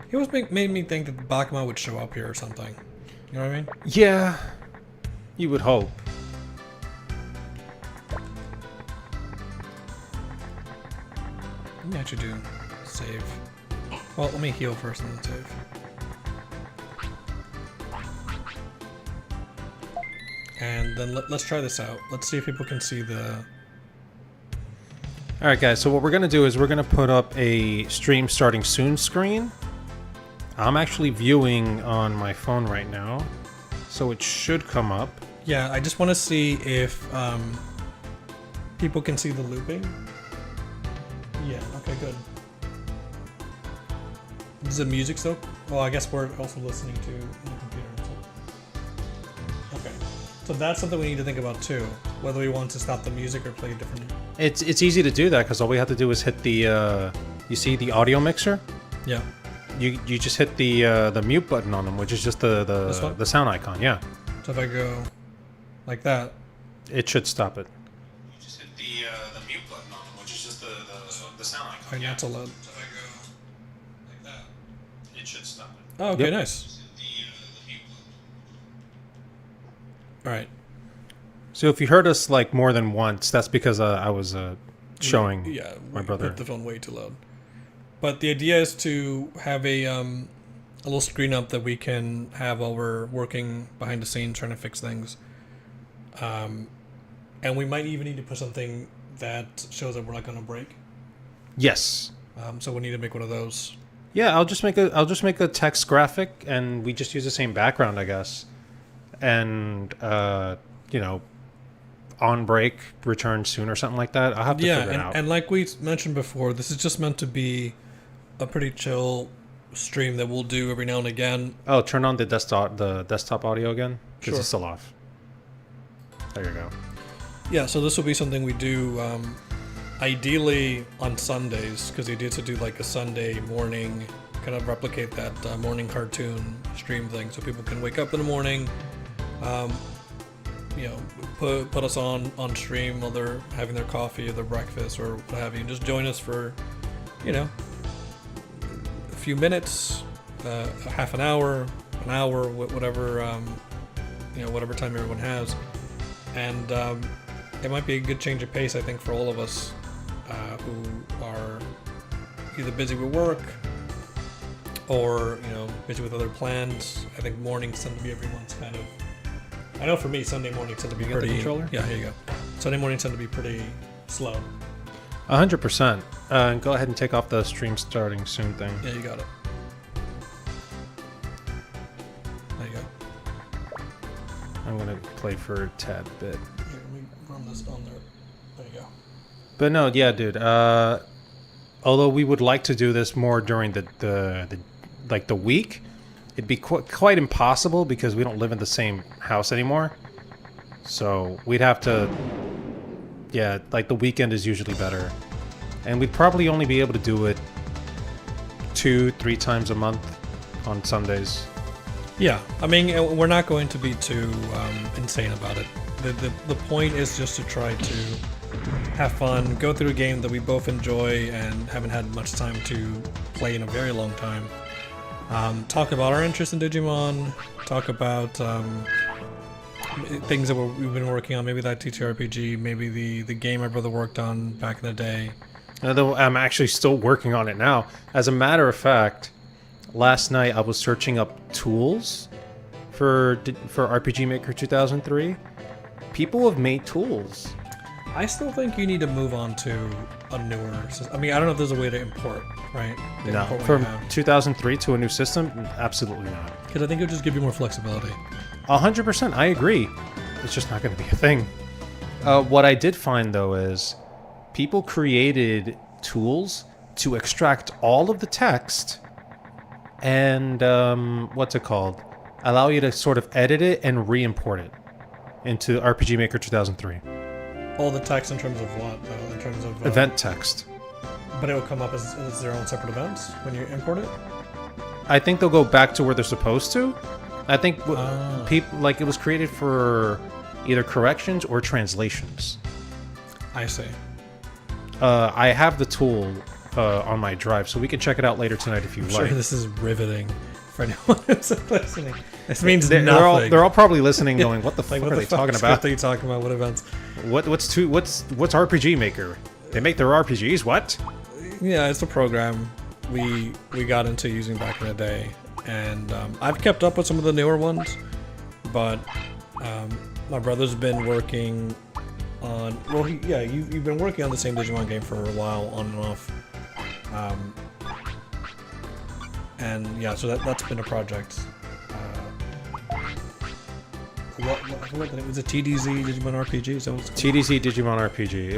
He always made me think that the Bakuma would show up here or something. You know what I mean? Yeah, you would hope. Let me actually do save. Well, let me heal first and then save. And then let's try this out. Let's see if people can see the... Alright guys, so what we're going to do is we're going to put up a stream starting soon screen. I'm actually viewing on my phone right now, so it should come up. Yeah, I just want to see if people can see the looping. Yeah, okay, good. Is the music still? Well, I guess we're also listening to the computer. Okay, so that's something we need to think about too. Whether we want to stop the music or play different. It's easy to do that because all we have to do is hit the you see the audio mixer. Yeah. You just hit the mute button on them, which is just the sound icon. Yeah. So if I go like that, it should stop it. You just hit the mute button on them, which is just the sound icon. right, that's allowed. So if I go like that, it should stop it. Oh, okay, Yep. nice. All right. So if you heard us like more than once, that's because I was showing my brother. Put the phone way too loud. But the idea is to have a little screen up that we can have while we're working behind the scenes trying to fix things. And And we might even need to put something that shows that we're not going to break. Yes. So we need to make one of those. Yeah, I'll just make a text graphic, and we just use the same background, I guess. And on break, return soon, or something like that. I'll have to figure it out. And like we mentioned before, this is just meant to be a pretty chill stream that we'll do every now and again. Oh, turn on the desktop audio again, because Sure. it's still off. There you go. Yeah, so this will be something we do ideally on Sundays, because the idea is to do like a Sunday morning, kind of replicate that morning cartoon stream thing, so people can wake up in the morning, put us on stream while they're having their coffee or their breakfast or what have you, and just join us for, a few minutes, half an hour, whatever, whatever time everyone has, and it might be a good change of pace, I think, for all of us who are either busy with work or busy with other plans. I think mornings tend to be everyone's kind of. I know for me, Sunday mornings tend to be You got the pretty. controller? Yeah, here you go. Sunday mornings tend to be pretty slow. 100%. And go ahead and take off the stream starting soon thing. Yeah, you got it. There you go. I'm gonna play for a tad bit. Here, let me run this on there. There you go. But no, yeah, dude. Although we would like to do this more during the week, it'd be quite impossible because we don't live in the same house anymore. So we'd have to, yeah, like the weekend is usually better, and we'd probably only be able to do it 2-3 times a month on Sundays. Yeah, I mean, we're not going to be too insane about it. The point is just to try to have fun, go through a game that we both enjoy and haven't had much time to play in a very long time. Talk about our interest in Digimon, talk about things that we've been working on, maybe that TTRPG, maybe the game my brother worked on back in the day. Although I'm actually still working on it now. As a matter of fact, last night I was searching up tools for RPG Maker 2003. People have made tools. I still think you need to move on to a newer system. I mean, I don't know if there's a way to import, right? To No, import what from you have. 2003 to a new system, absolutely not. Because I think it'll just give you more flexibility. 100%, I agree. It's just not going to be a thing. What I did find, though, is people created tools to extract all of the text and, allow you to sort of edit it and re-import it into RPG Maker 2003. All the text in terms of what, though? In terms of... Event text. But it will come up as their own separate events when you import it? I think they'll go back to where they're supposed to. I think Ah. people like it was created for either corrections or translations. I see. I have the tool on my drive, so we can check it out later tonight if you I'm like. sure this is riveting for anyone who's listening. This means They're nothing. all probably listening, going, "What the like, fuck what are the they talking fuck about? are you talking about? What events? What's RPG Maker? They make their RPGs? What?" Yeah, it's a program we got into using back in the day, and I've kept up with some of the newer ones, but my brother's been working on. Well, you've been working on the same Digimon game for a while, on and off, and yeah, so that's been a project. What I forgot the name. Was it TDZ Digimon RPG? Is that what it's called? TDZ Digimon RPG.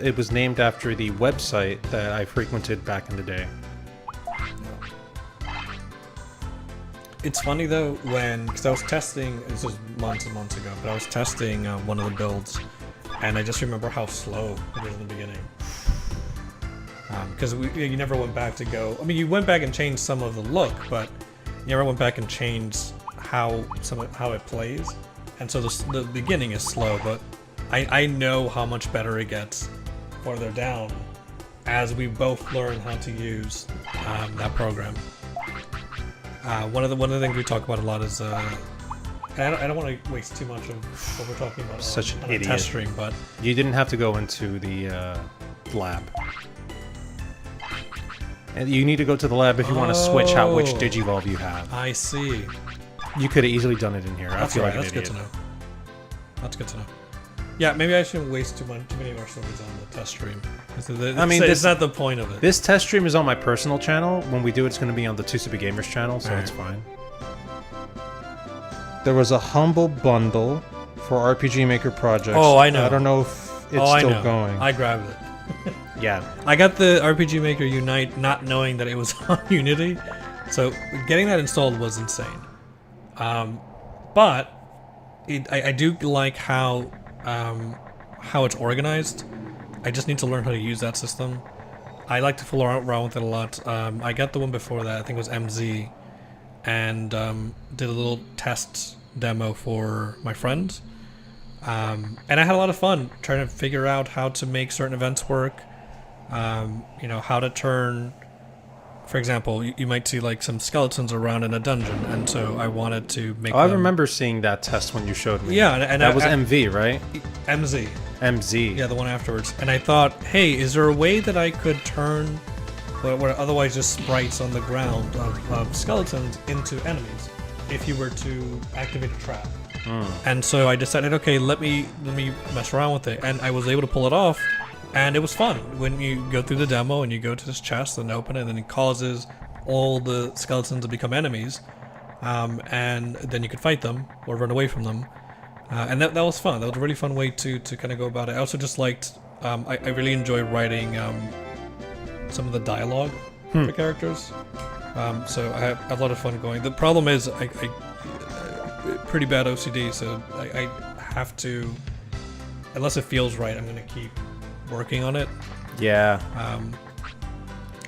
It was named after the website that I frequented back in the day. It's funny though because I was testing. This was months and months ago, but I was testing one of the builds, and I just remember how slow it was in the beginning. Because you never went back to go. I mean, you went back and changed some of the look, but you never went back and changed how it plays, and so the beginning is slow. But I know how much better it gets farther down as we both learn how to use that program. One of the things we talk about a lot is and I don't want to waste too much of what we're talking about Such on an a idiot. test stream, but You didn't have to go into the lab. And you need to go to the lab if you want to switch out which Oh. Digivolve you have. I see. You could have easily done it in here. That's I feel right. like That's an good idiot. to know. That's good to know. Yeah, maybe I shouldn't waste too many of our stories on the test stream. mean, it's this- not the point of it. This test stream is on my personal channel. When we do it, it's going to be on the 2 Super Gamers channel, so it's fine. There was a humble bundle for RPG Maker projects. Oh, I know. I don't know if it's I still know. going. I grabbed it. Yeah. I got the RPG Maker Unite not knowing that it was on Unity, so getting that installed was insane. But I do like how it's organized. I just need to learn how to use that system. I like to fool around with it a lot. I got the one before that, I think it was MZ, and did a little test demo for my friend. And I had a lot of fun trying to figure out how to make certain events work. How to turn, for example, you might see like some skeletons around in a dungeon, and so I wanted to make. Oh, I them... remember seeing that test when you showed me. Yeah, and that was MV, right? MZ. MZ. Yeah, the one afterwards. And I thought, hey, is there a way that I could turn what are otherwise just sprites on the ground of skeletons into enemies if you were to activate a trap? And so I decided, okay, let me mess around with it, and I was able to pull it off, and it was fun. When you go through the demo and you go to this chest and open it, and then it causes all the skeletons to become enemies, and then you could fight them or run away from them, and that was fun. That was a really fun way to kind of go about it. I also just liked, I really enjoy writing some of the dialogue for characters, so I have a lot of fun going. The problem is I pretty bad OCD, so I have to, unless it feels right, I'm gonna keep working on it. Yeah.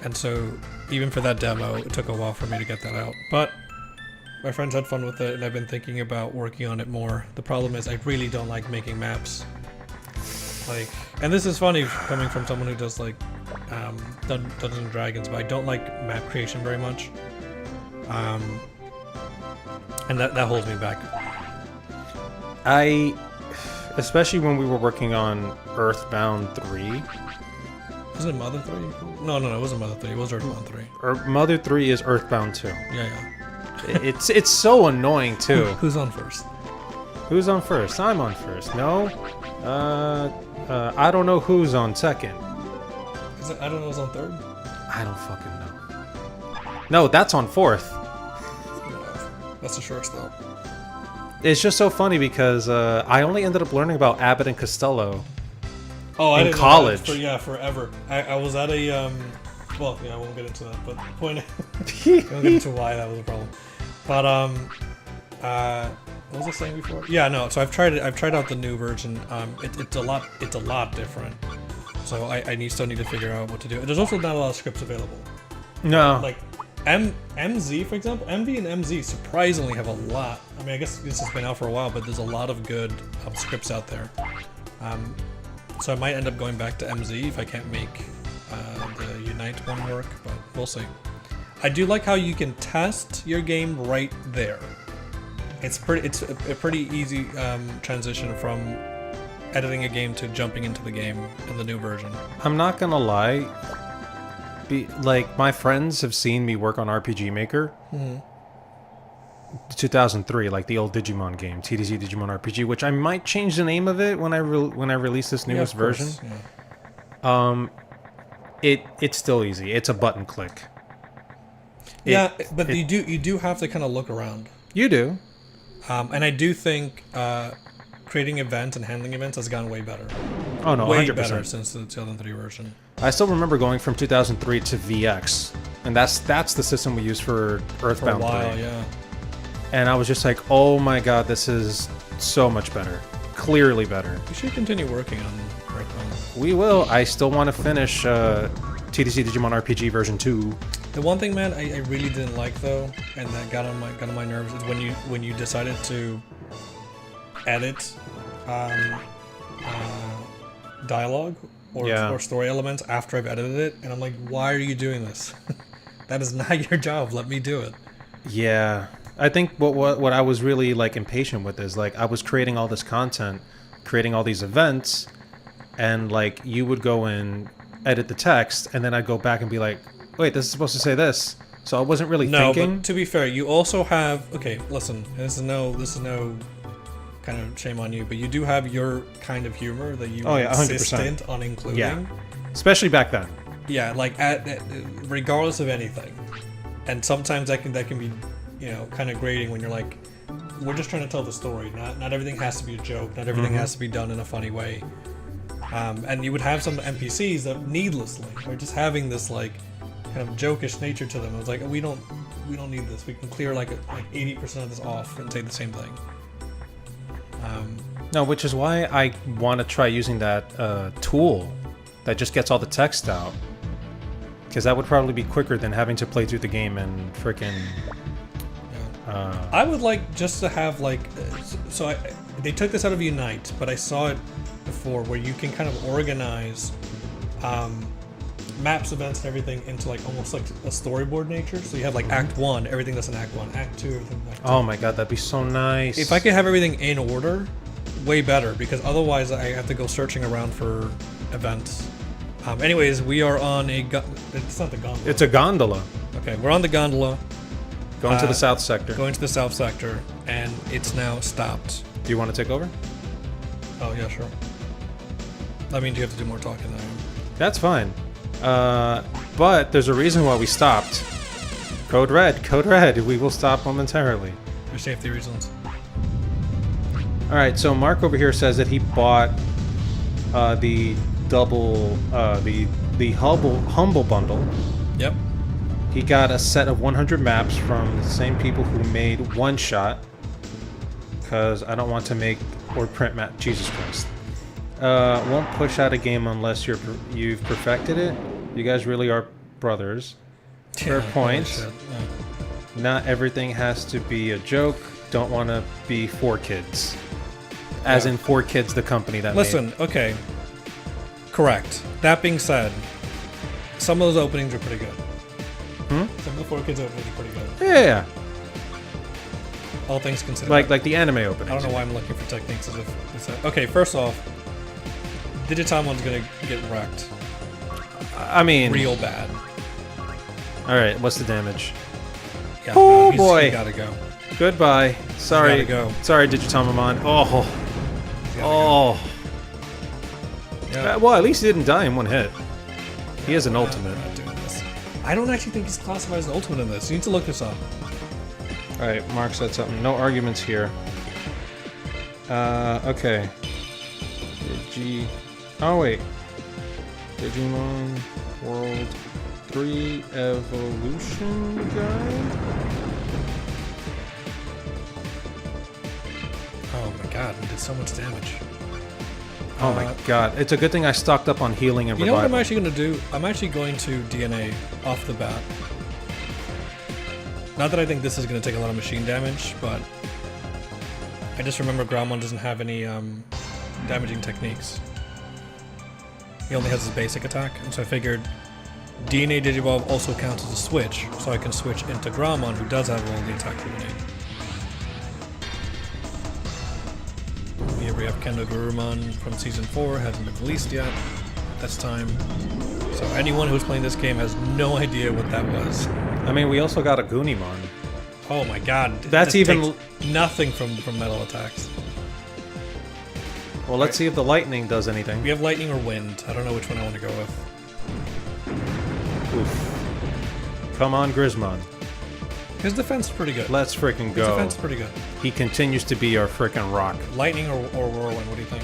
And so even for that demo, it took a while for me to get that out. But my friends had fun with it, and I've been thinking about working on it more. The problem is I really don't like making maps. Like, and this is funny coming from someone who does like Dungeons and Dragons, but I don't like map creation very much. And that holds me back. Especially when we were working on Earthbound 3. Was it Mother 3? No, it wasn't Mother 3. It was Earthbound 3. Or Mother 3 is Earthbound 2. Yeah. It's so annoying too. Who's on first? Who's on first? I'm on first. No? I don't know who's on second. Is it, I don't know who's on third? I don't fucking know. No, that's on fourth. That's the short though. It's just so funny because I only ended up learning about Abbott and Costello I in didn't know college. that forever. I was at a well, yeah, I won't get into that. But the point, I won't get into why that was a problem. But what was I saying before? Yeah, no. So I've tried out the new version. It's a lot different. So I still need to figure out what to do. There's also not a lot of scripts available. No. Like MZ, for example, MV and MZ surprisingly have a lot. I mean, I guess this has been out for a while, but there's a lot of good scripts out there. So I might end up going back to MZ if I can't make the Unite one work, but we'll see. I do like how you can test your game right there. It's a pretty easy transition from editing a game to jumping into the game in the new version. I'm not gonna lie. Like, my friends have seen me work on RPG Maker. 2003, like the old Digimon game, TDC Digimon RPG, which I might change the name of it when I release this newest version. Yeah. It's still easy. It's a button click. But you do have to kind of look around. You do. And I do think creating events and handling events has gone way better. Oh no, way 100%. better since the 2003 version. I still remember going from 2003 to VX, and that's the system we used for Earthbound for a while, 3. yeah. And I was just like, oh my god, this is so much better. Clearly better. We should continue working on Earthbound. We will. I still want to finish TDC Digimon RPG version 2. The one thing, man, I really didn't like though, and that got on my nerves, is when you decided to edit dialogue or story elements after I've edited it, and I'm like, why are you doing this? That is not your job. Let me do it. Yeah, I think what I was really like impatient with is like I was creating all this content, creating all these events, and like you would go in, edit the text, and then I'd go back and be like, wait, this is supposed to say this. So I wasn't really thinking. No, but to be fair, you also have. Okay, listen. This is no kind of shame on you, but you do have your kind of humor that you Oh, yeah, 100%. insistent on including. Yeah. Especially back then. Yeah, like regardless of anything. And sometimes that can be, you know, kind of grating when you're like, we're just trying to tell the story. Not everything has to be a joke. Not everything has to be done in a funny way. And you would have some NPCs that needlessly are just having this like kind of jokish nature to them. It was like, we don't need this. We can clear like 80% of this off and say the same thing. No, which is why I want to try using that tool that just gets all the text out. Because that would probably be quicker than having to play through the game and frickin'... I would like just to have like... they took this out of Unite, but I saw it before where you can kind of organize maps, events, and everything into like almost like a storyboard nature. So you have like Act 1, everything that's in Act 1, Act 2, everything like that. Oh my god, that'd be so nice. If I could have everything in order, way better, because otherwise I have to go searching around for events. Anyways, we are on a... it's not the gondola. It's a gondola. Okay, we're on the gondola. Going to the south sector. Going to the south sector, and it's now stopped. Do you want to take over? Oh, yeah, sure. I mean, do you have to do more talking than I am? That's fine. But there's a reason why we stopped. Code red. We will stop momentarily. For safety reasons. Alright, so Mark over here says that he bought the double, the Humble Bundle. Yep. He got a set of 100 maps from the same people who made One Shot. Because I don't want to make or print map. Jesus Christ. Won't push out a game unless you've perfected it. You guys really are brothers. Fair point. Yeah. Not everything has to be a joke. Don't want to be 4Kids. As in 4Kids, the company that Listen, okay. Correct. That being said, some of those openings are pretty good. Some of the 4Kids openings are pretty good. Yeah. All things considered. Like the anime openings. I don't know why I'm looking for techniques as if it's a... Okay, first off, Digitomon's gonna get wrecked. I mean... Real bad. Alright, what's the damage? Yeah, Oh, no, boy. He gotta go. Goodbye. Sorry. Gotta go. Sorry, Digitamamon. Oh. He's gotta Oh. go. Yeah. Well, at least he didn't die in one hit. He has an ultimate. I'm not doing this. I don't actually think he's classified as an ultimate in this. You need to look this up. Alright, Mark said something. No arguments here. Okay. Oh, wait. Digimon World 3 Evolution Guide? Oh my god, he did so much damage. Oh my god. It's a good thing I stocked up on healing and You know what I'm revival. actually going to do? I'm actually going to DNA off the bat. Not that I think this is going to take a lot of machine damage, but I just remember Groundmon doesn't have any damaging techniques. He only has his basic attack, and so I figured DNA Digivolve also counts as a switch, so I can switch into Groundmon, who does have all the attack we need. Here we have Kendo Gurumon from Season 4, hasn't been released yet at this time. So anyone who's playing this game has no idea what that was. I mean, we also got a Goonimon. Oh my god. That's this even... takes nothing from metal attacks. Well, let's see if the lightning does anything. We have lightning or wind. I don't know which one I want to go with. Oof. Come on, Grismon. His defense is pretty good. Let's freaking His go. defense is pretty good. He continues to be our freaking rock. Lightning or whirlwind, what do you think?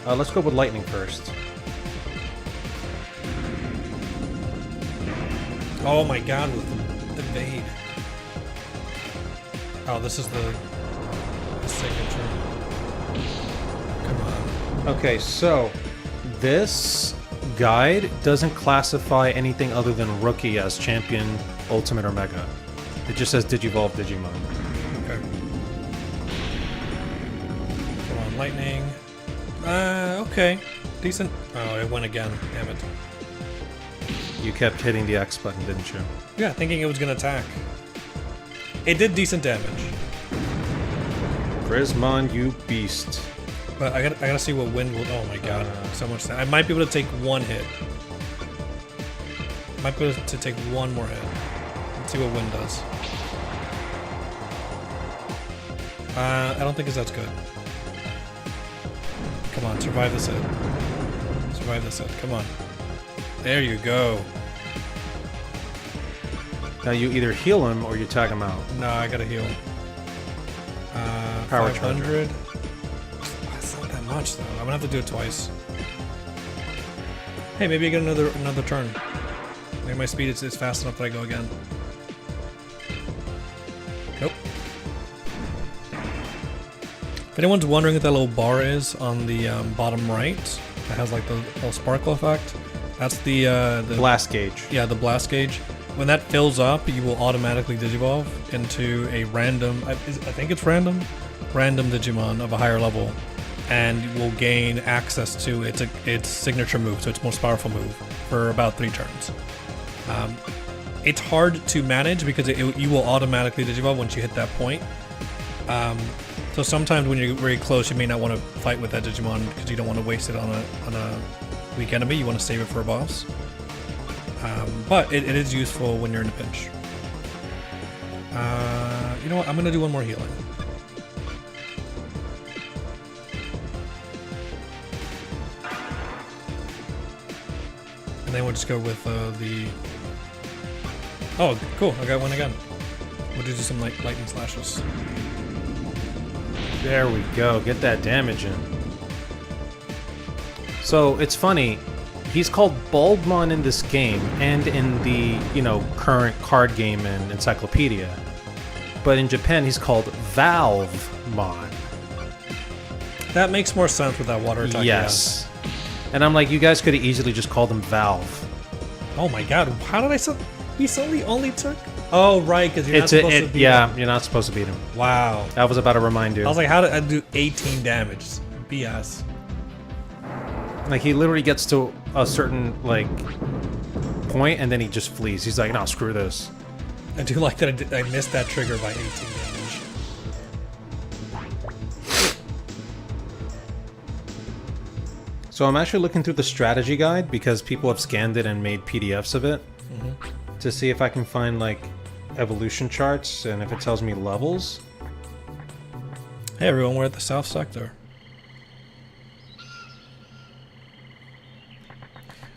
Let's go with lightning first. Oh my god, with the evade. Oh, this is the signature. Come on. Okay, so this guide doesn't classify anything other than rookie as champion, ultimate, or mega. It just says Digivolve Digimon. Okay. Come on, lightning. Okay. Decent. Oh, it went again. Damn it. You kept hitting the X button, didn't you? Yeah, thinking it was gonna attack. It did decent damage. Grismon, you beast. But I gotta see what wind will. Oh my god, so much. I might be able to take one hit. Might be able to take one more hit. Let's see what wind does. I don't think it's that good. Come on, survive this hit. Survive this hit. Come on. There you go. Now you either heal him or you tag him out. No, I gotta heal. Power 500. That's not that much though. I'm gonna have to do it twice. Hey, maybe I get another turn. Maybe my speed is fast enough that I go again. Nope. If anyone's wondering what that little bar is on the bottom right, that has like the little sparkle effect, that's the Blast gauge. Yeah, the blast gauge. When that fills up, you will automatically digivolve into a random, I think it's random Digimon of a higher level, and you will gain access to its signature move, so its most powerful move, for about 3 turns. It's hard to manage because you will automatically digivolve once you hit that point. So sometimes when you're very close, you may not want to fight with that Digimon because you don't want to waste it on a weak enemy. You want to save it for a boss. But it is useful when you're in a pinch. You know what? I'm going to do one more healing. And then we'll just go with the... Oh, cool. I got one again. We'll do some lightning slashes. There we go. Get that damage in. So it's funny. He's called Bulbmon in this game and in the, current card game and encyclopedia. But in Japan, he's called Valvemon. That makes more sense with that water attack. Yes. And I'm like, you guys could have easily just called him Valve. Oh my god, how did I he suddenly only took... Oh, right, because you're not supposed to beat him. Yeah, you're not supposed to beat him. Wow. That was about to remind you. I was like, how did I do 18 damage? BS. Like, he literally gets to a certain, point, and then he just flees. He's like, no, screw this. I do like that I missed that trigger by 18 damage. So I'm actually looking through the strategy guide because people have scanned it and made PDFs of it to see if I can find, evolution charts and if it tells me levels. Hey everyone, we're at the south sector.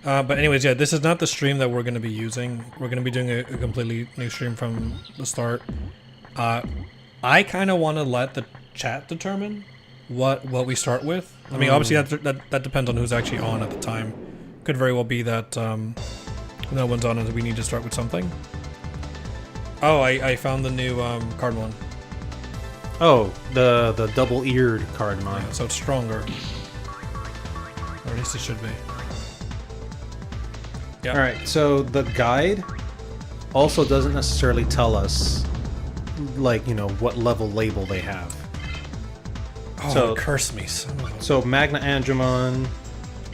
But anyways, yeah, this is not the stream that we're going to be using. We're going to be doing a completely new stream from the start. I kind of want to let the chat determine what we start with. I mean, obviously that depends on who's actually on at the time. Could very well be that no one's on and we need to start with something. Oh, I found the new card one. Oh, the double-eared card mod. Yeah, so it's stronger. Or at least it should be. Yeah. Alright, so the guide also doesn't necessarily tell us, what level label they have. Oh, So- curse me, son of a... So Magna Angemon,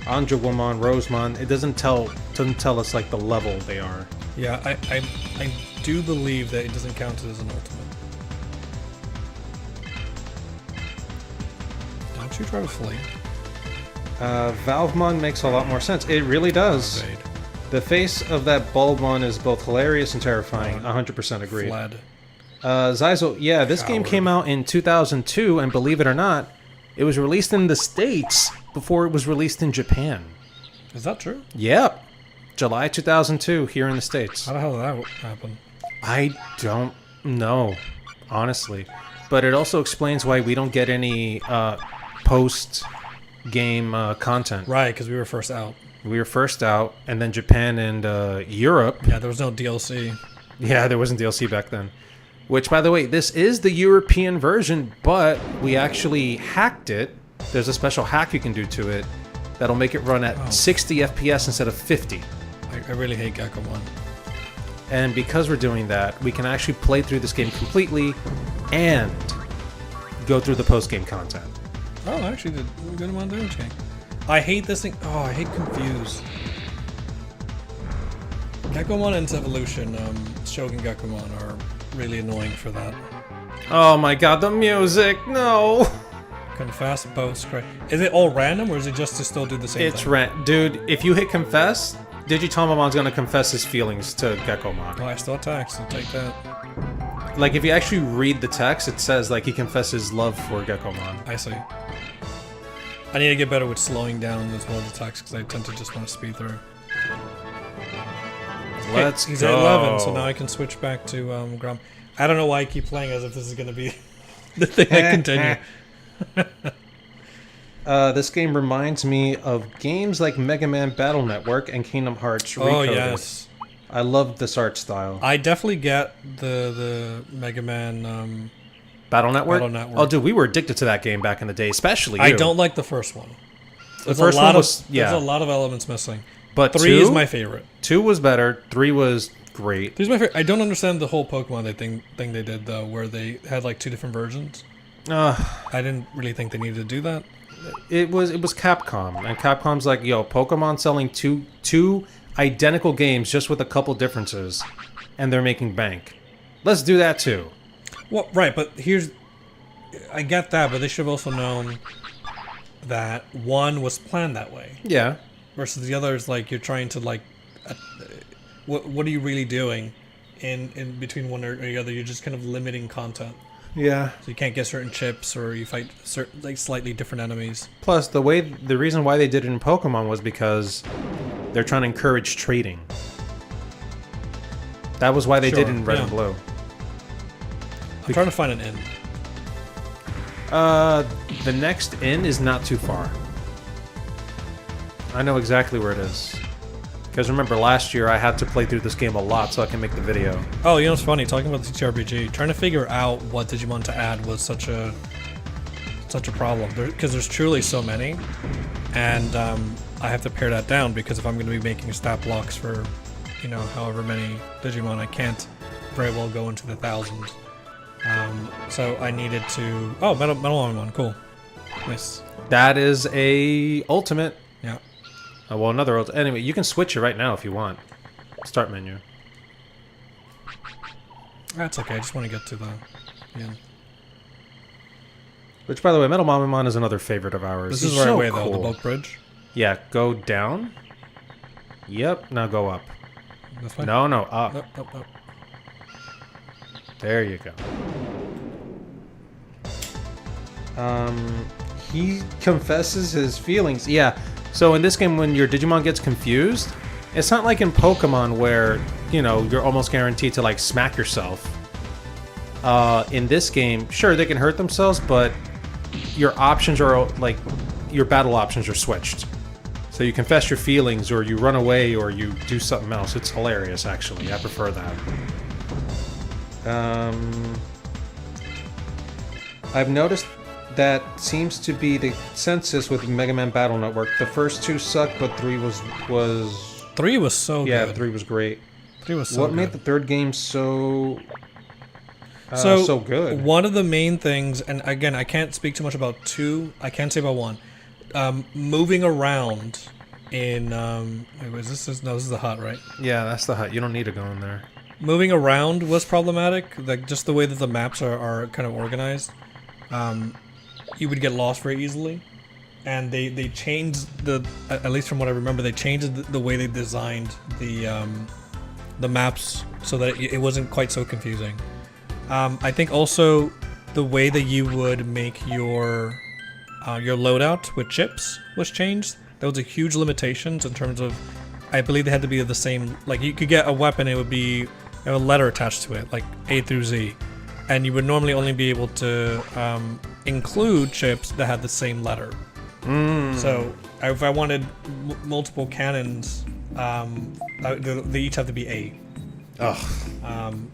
Angelwomon, Rosemon, it doesn't tell us, the level they are. Yeah, I do believe that it doesn't count as an ultimate. Don't you try to flee. Valvemon makes a lot more sense. It really does. Evade. The face of that Bulbmon is both hilarious and terrifying. 100% agreed. Fled. Zyzel, yeah, this game Coward. came out in 2002, and believe it or not, it was released in the States before it was released in Japan. Is that true? Yep. July 2002, here in the States. How the hell did that happen? I don't know, honestly. But it also explains why we don't get any post-game content. Right, because we were first out. We were first out, and then Japan and Europe. Yeah, there was no DLC. Yeah, there wasn't DLC back then. Which, by the way, this is the European version, but we actually hacked it. There's a special hack you can do to it that'll make it run at 60 FPS instead of 50. I really hate Geckomon. And because we're doing that, we can actually play through this game completely and go through the post-game content. Oh, actually, we're good on damage game. I hate this thing. Oh, I hate Confuse. Geckomon and its evolution, Shogun Geckomon, are really annoying for that. Oh my god, the music! No! Confess, boast, cry. Is it all random, or is it just to still do the same It's thing? Dude, if you hit confess, Digitomamon's gonna confess his feelings to Geckomon. Oh, I still attack, so take that. If you actually read the text, it says, he confesses love for Geckomon. I see. I need to get better with slowing down as well as attacks because I tend to just want to speed through. Let's He's go. at 11, so now I can switch back to Grom. I don't know why I keep playing as if this is going to be the thing I continue. This game reminds me of games like Mega Man Battle Network and Kingdom Hearts Oh, Recoded. yes. I love this art style. I definitely get the Mega Man... Battle Network? Battle Network. Oh, dude, we were addicted to that game back in the day, especially you. I don't like the first one. The first one was, yeah. There's a lot of elements missing. But 3 is my favorite. 2 was better. 3 was great. 3 is my favorite. I don't understand the whole Pokemon thing they did, though, where they had like 2 different versions. I didn't really think they needed to do that. It was Capcom, and Capcom's like, yo, Pokemon selling two identical games just with a couple differences, and they're making bank. Let's do that too. Well, right, but I get that, but they should have also known that 1 was planned that way. Yeah. Versus the other is like you're trying to like, what are you really doing in between one or the other? You're just kind of limiting content. Yeah. So you can't get certain chips, or you fight certain like slightly different enemies. Plus, the reason why they did it in Pokemon was because they're trying to encourage trading. That was why they did it in Red and Blue. I'm trying to find an inn. The next inn is not too far. I know exactly where it is. Because remember, last year I had to play through this game a lot so I can make the video. Oh, you know what's funny? Talking about the TRPG, trying to figure out what Digimon to add was such a problem. Because there's truly so many. And I have to pare that down because if I'm going to be making stat blocks for, you know, however many Digimon, I can't very well go into the thousands. So I needed to... Oh, Metal Omnimon, cool. Nice. That is a ultimate. Yeah. Well, another ultimate. Anyway, you can switch it right now if you want. Start menu. That's okay, I just want to get to the end. Which, by the way, Metal Omnimon is another favorite of ours. This He's is the right so way, cool. though, the boat bridge. Yeah, go down. Yep, now go up. This way? No, up. Nope. There you go. He confesses his feelings. Yeah, so in this game, when your Digimon gets confused, it's not like in Pokemon where, you know, you're almost guaranteed to, like, smack yourself. In this game, sure, they can hurt themselves, but your options are, like, your battle options are switched. So you confess your feelings, or you run away, or you do something else. It's hilarious, actually. I prefer that. I've noticed that seems to be the census with Mega Man Battle Network. The first 2 sucked, but 3 was 3 was so good. yeah, 3 was great. 3 was so What good. made the third game so good? One of the main things, and again, I can't speak too much about 2. I can say about 1. Moving around in wait, this is the hut, right? Yeah, that's the hut. You don't need to go in there. Moving around was problematic. Like just the way that the maps are kind of organized. You would get lost very easily, and they changed at least from what I remember, they changed the way they designed the maps so that it wasn't quite so confusing. I think also the way that you would make your loadout with chips was changed. There was a huge limitations in terms of, I believe they had to be the same. Like you could get a weapon, it would be a letter attached to it, like A through Z, and you would normally only be able to include chips that had the same letter. So if I wanted multiple cannons, they each have to be A.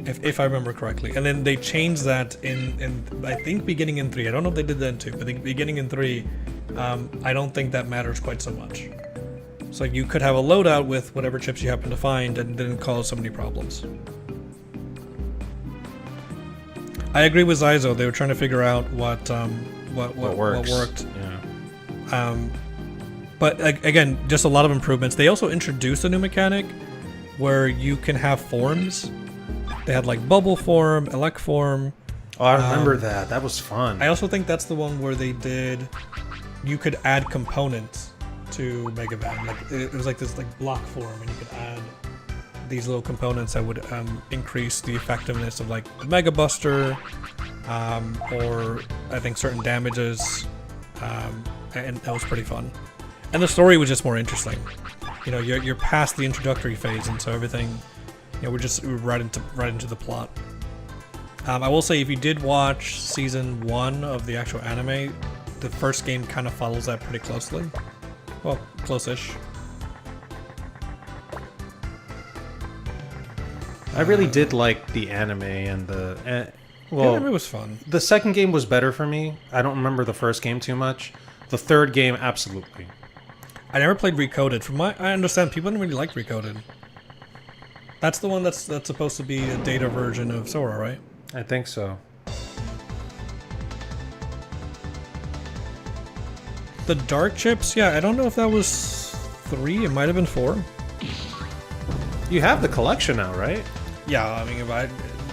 If I remember correctly. And then they changed that in I think beginning in 3. I don't know if they did that in 2, but beginning in 3, I don't think that matters quite so much. So you could have a loadout with whatever chips you happen to find and didn't cause so many problems. I agree with Zyzo. They were trying to figure out what worked. Yeah. But again, just a lot of improvements. They also introduced a new mechanic where you can have forms. They had like bubble form, elect form. Oh, I remember that. That was fun. I also think that's the one where you could add components to Mega Man. Like it was like this like block form, and you could add these little components that would increase the effectiveness of like the Mega Buster, or I think certain damages. and that was pretty fun. And the story was just more interesting. You know, you're past the introductory phase, and so everything, you know, we're right into the plot. I will say, if you did watch season 1 of the actual anime, the first game kind of follows that pretty closely. Well, close-ish. I really did like the anime and the. The anime was fun. The second game was better for me. I don't remember the first game too much. The third game, absolutely. I never played Recoded. From what I understand, people didn't really like Recoded. That's the one that's supposed to be a data version of Sora, right? I think so. The Dark Chips, yeah, I don't know if that was 3. It might have been 4. You have the collection now, right? Yeah, I mean,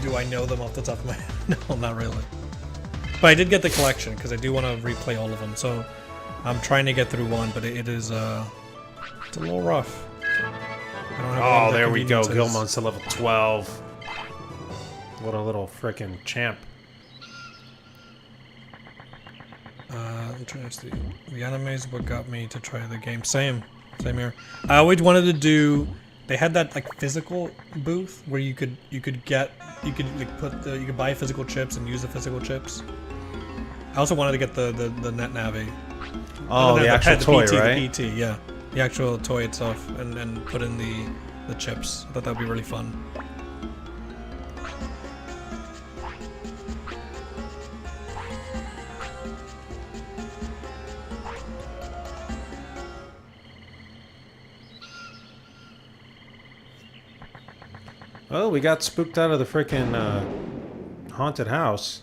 do I know them off the top of my head? No, not really. But I did get the collection because I do want to replay all of them. So I'm trying to get through 1, but it is it's a little rough. I don't have all Oh, the there we go. conveniences. Gilmon's to level 12. What a little frickin' champ. I'm trying to see. The anime is what got me to try the game. Same here. I always wanted to do. They had that like physical booth where you could buy physical chips and use the physical chips. I also wanted to get the Net Navi. Oh, the actual toy, PT, right? The PT, yeah, the actual toy itself, and put in the chips. I thought that'd be really fun. Oh, we got spooked out of the frickin' haunted house.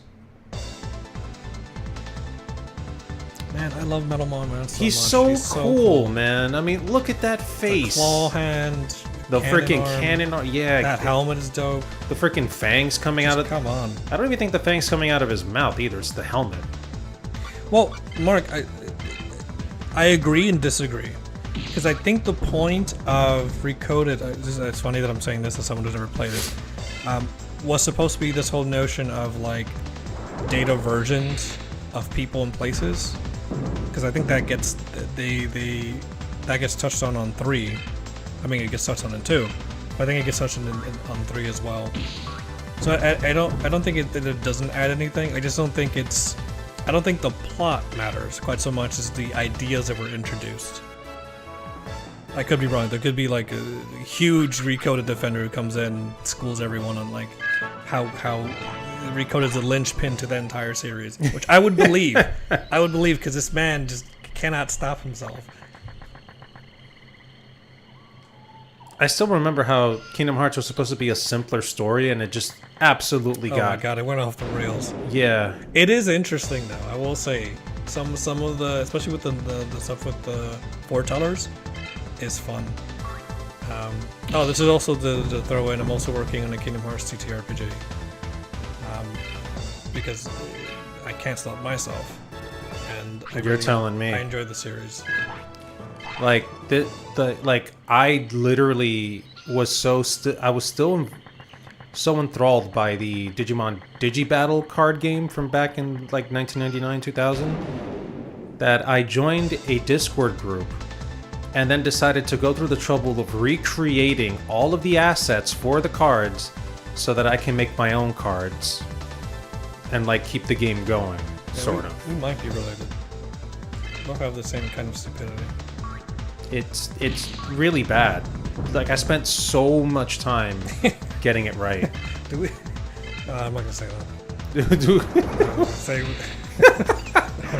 Man, I love Metal Mon, man. He's much. so cool, man. I mean, look at that face. The claw hand. The cannon freaking arm. cannon arm. Yeah. That helmet is dope. The freaking fangs coming out of. Come on. I don't even think the fangs coming out of his mouth either. It's the helmet. Well, Mark, I agree and disagree. Because I think the point of Recoded, it's funny that I'm saying this as someone who's never played it, was supposed to be this whole notion of like data versions of people and places. Because I think that gets that gets touched on 3. I mean, it gets touched on in 2, but I think it gets touched on 3 as well. So I don't think it doesn't add anything. I just don't think I don't think the plot matters quite so much as the ideas that were introduced. I could be wrong. There could be like a huge Recoded defender who comes in, schools everyone on like how Recoded is the linchpin to the entire series, which I would believe. I would believe because this man just cannot stop himself. I still remember how Kingdom Hearts was supposed to be a simpler story, and it just absolutely Oh my god, it went off the rails. Yeah. It is interesting though. I will say some of the, especially with the stuff with the foretellers, is fun. Oh, this is also the throw in. I'm also working on a Kingdom Hearts TTRPG. Because I can't stop myself, and You're telling me. I enjoy the series. Like like I literally was I was still so enthralled by the Digimon Digibattle card game from back in like 1999 2000 that I joined a Discord group and then decided to go through the trouble of recreating all of the assets for the cards so that I can make my own cards and like keep the game going, sort of. We might be related. We'll have the same kind of stupidity. It's really bad. Like I spent so much time getting it right. Do we? I'm not gonna say that. Dude, Say.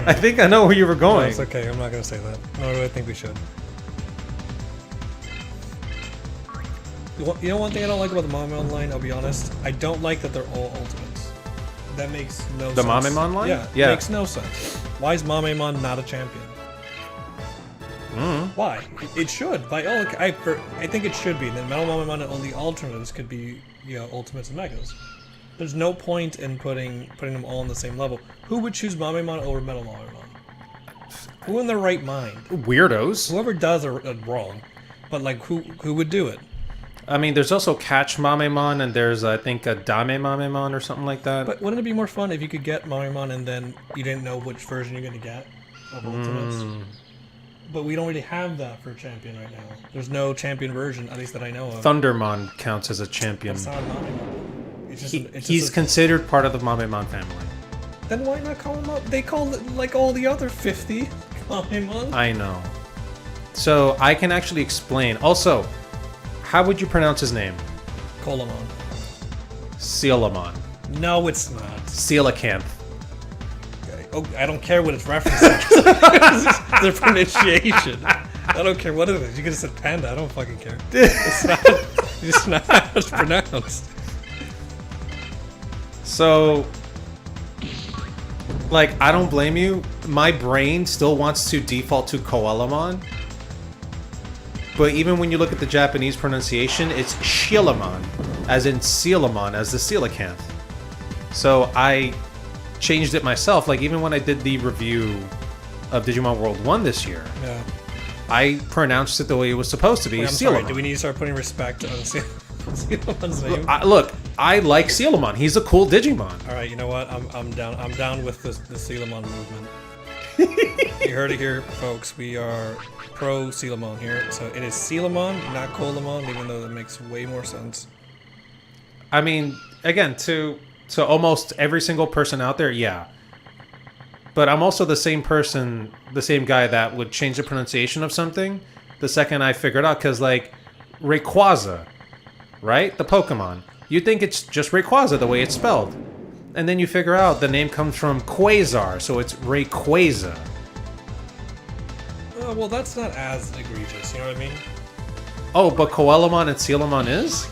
I think I know where you were No, going. it's okay. I'm not gonna say that. Nor do I think we should. You know one thing I don't like about the Mame Online? I'll be honest. I don't like that they're all ultimates. That makes no sense. The Mamemon line? Yeah, Yeah. It makes no sense. Why is Mamemon not a champion? Why? It should. By all, I think it should be. Then Metal Mamemon and only alternatives could be, you know, ultimates and megas. There's no point in putting them all on the same level. Who would choose Mamemon over Metal Mamemon? Who in their right mind? Weirdos. Whoever does are wrong. But like, who would do it? I mean, there's also Catch Mamemon, and there's, I think, a Dame Mamemon or something like that. But wouldn't it be more fun if you could get Mamemon and then you didn't know which version you're going to get? of Ultimates. But we don't really have that for champion right now. There's no champion version, at least that I know of. Thundermon counts as a champion. That's not Mamemon. It's just, He's considered part of the Mamemon family. Then why not call him up? They call it like all the other 50 Mamemon. I know. So I can actually explain. Also, how would you pronounce his name? Colamon. Sealamon. No, it's not. Coelacanth. Oh, I don't care what it's referencing. It's the pronunciation. I don't care what it is. You could have said panda. I don't fucking care. It's not how it's pronounced. So, like, I don't blame you. My brain still wants to default to Coelamon. But even when you look at the Japanese pronunciation, it's Shielamon, as in Sealamon, as the Coelacanth. So I changed it myself. Like, even when I did the review of Digimon World 1 this year, Yeah. I pronounced it the way it was supposed to be. Wait, I'm sorry. Sealamon. Do we need to start putting respect on Sealamon's name? Look, I like Sealamon. He's a cool Digimon. All right, you know what? I'm down. I'm down with the Sealamon movement. You heard it here, folks. We are pro Sealamon here. So it is Sealamon, not Colamon, even though that makes way more sense. I mean, again, to almost every single person out there, yeah. But I'm also the same person, the same guy that would change the pronunciation of something the second I figured out. Because, like, Rayquaza, right? The Pokemon. You think it's just Rayquaza the way it's spelled. And then you figure out the name comes from Quasar, so it's Rayquaza. Well, that's not as egregious, you know what I mean? Oh, but Coelamon and Sealamon is?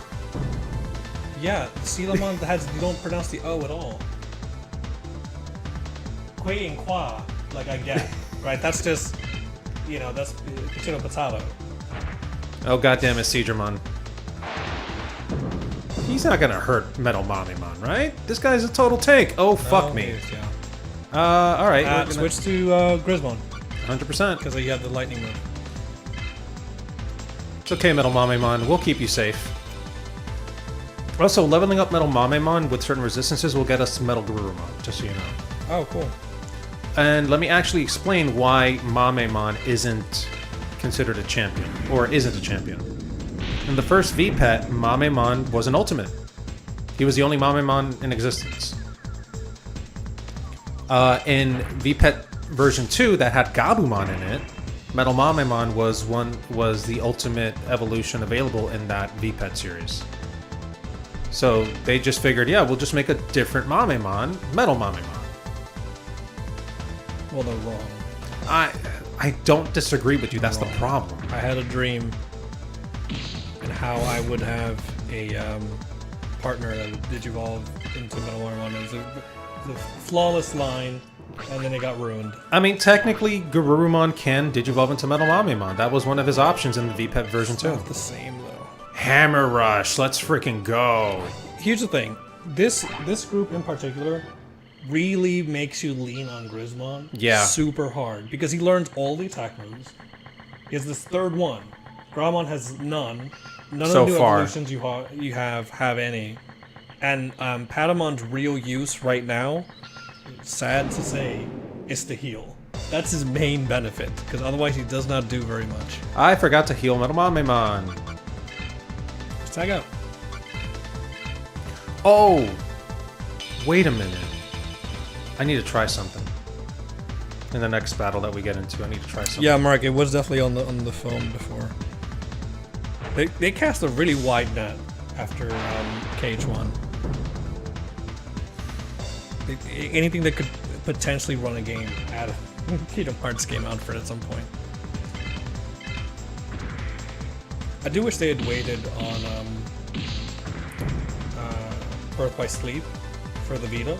Yeah, Sealamon you don't pronounce the O at all. Quay and qua, like I get, right? That's just, that's potato potato. Oh, goddamn it, Seadramon. He's not gonna hurt Metal Mamemon, right? This guy's a total tank. Oh, fuck me. Yeah. Alright. Switch to Grismon, 100%. because you have the lightning move. It's okay, Metal Mamemon. We'll keep you safe. Also, leveling up Metal Mamemon with certain resistances will get us to Metal Garurumon, just so you know. Oh, cool. And let me actually explain why Mamemon isn't considered a champion, or isn't a champion. In the first V-Pet, Mamemon was an ultimate. He was the only Mamemon in existence. In V-Pet version 2 that had Gabumon in it, Metal Mamemon was the ultimate evolution available in that V-Pet series. So they just figured, yeah, we'll just make a different Mamemon, Metal Mamemon. Well, they're wrong. I don't disagree with you, that's the problem. I had a dream and how I would have a partner that would digivolve into Metal Mamemon. It was a flawless line, and then it got ruined. I mean, technically, Garurumon can digivolve into Metal Mamemon. That was one of his options in the V-Pet version 2. Not the same, though. Hammer Rush, let's freaking go. Here's the thing. This group in particular really makes you lean on Grismon super hard, because he learns all the attack moves. He has this third one. Gramon has none. None So of the new far. evolutions you have any. And Patamon's real use right now, sad to say, is to heal. That's his main benefit, because otherwise he does not do very much. I forgot to heal Metal Mamemon. Tag out. Oh! Wait a minute. I need to try something. In the next battle that we get into, I need to try something. Yeah, Mark, it was definitely on the phone before. They cast a really wide net after KH1. Anything that could potentially run a game out of Kingdom Hearts came out for it at some point. I do wish they had waited on Birth by Sleep for the Vita.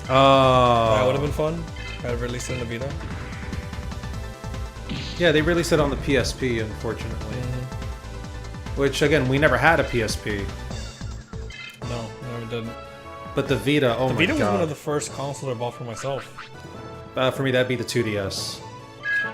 Oh. That would have been fun. Had it released in the Vita. Yeah, they released it on the PSP, unfortunately. Which, again, we never had a PSP. No, never did. But the Vita, oh The my Vita was god. one of the first consoles I bought for myself. For me, that'd be the 2DS.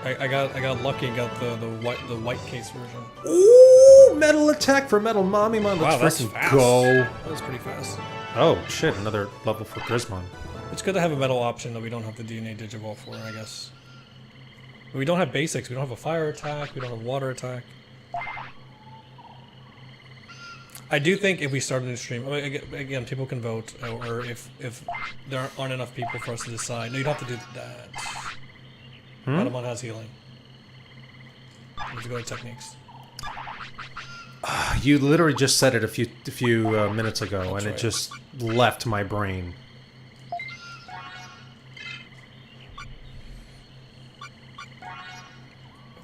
I got lucky and got the white case version. Ooh, Metal Attack for Metal Mamemon. Wow, Let's that's freaking fast. go. That was pretty fast. Oh, shit, another level for Grismon. It's good to have a metal option that we don't have the DNA Digivolve for, I guess. We don't have basics. We don't have a fire attack. We don't have water attack. I do think if we start a new stream, I mean, again, people can vote, or if there aren't enough people for us to decide. No, you'd have to do that. Patamon has healing. Let's go to techniques. You literally just said it a few minutes ago, That's and right. it just left my brain.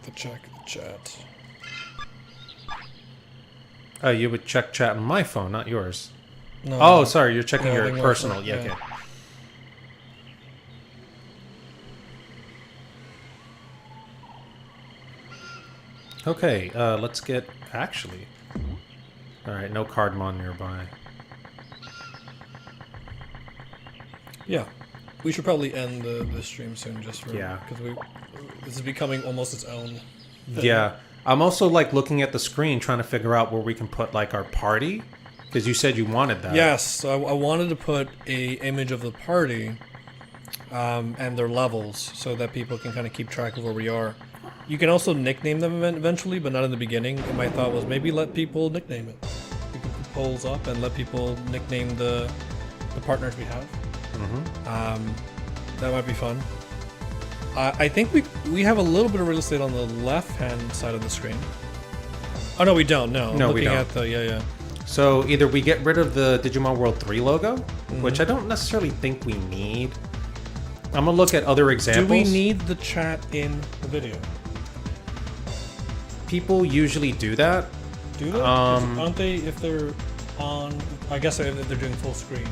To check the chat. You would check chat on my phone, not yours. No. Oh, sorry, you're checking No, your I think personal. most- Yeah, yeah. okay. Okay, let's get... Actually... Alright, no Cardmon nearby. Yeah, we should probably end the stream soon, just for Yeah. because this is becoming almost its own thing. Yeah. I'm also, like, looking at the screen, trying to figure out where we can put, like, our party. Because you said you wanted that. Yes, so I wanted to put a image of the party and their levels so that people can kind of keep track of where we are. You can also nickname them eventually, but not in the beginning. And my thought was maybe let people nickname it. We can put polls up and let people nickname the partners we have. That might be fun. I think we have a little bit of real estate on the left-hand side of the screen. Oh no, we don't. No, No, I'm we looking don't. at the yeah. So either we get rid of the Digimon World 3 logo, which I don't necessarily think we need. I'm gonna look at other examples. Do we need the chat in the video? People usually do that. Do they? 'Cause aren't they if they're on? I guess if they're doing full screen.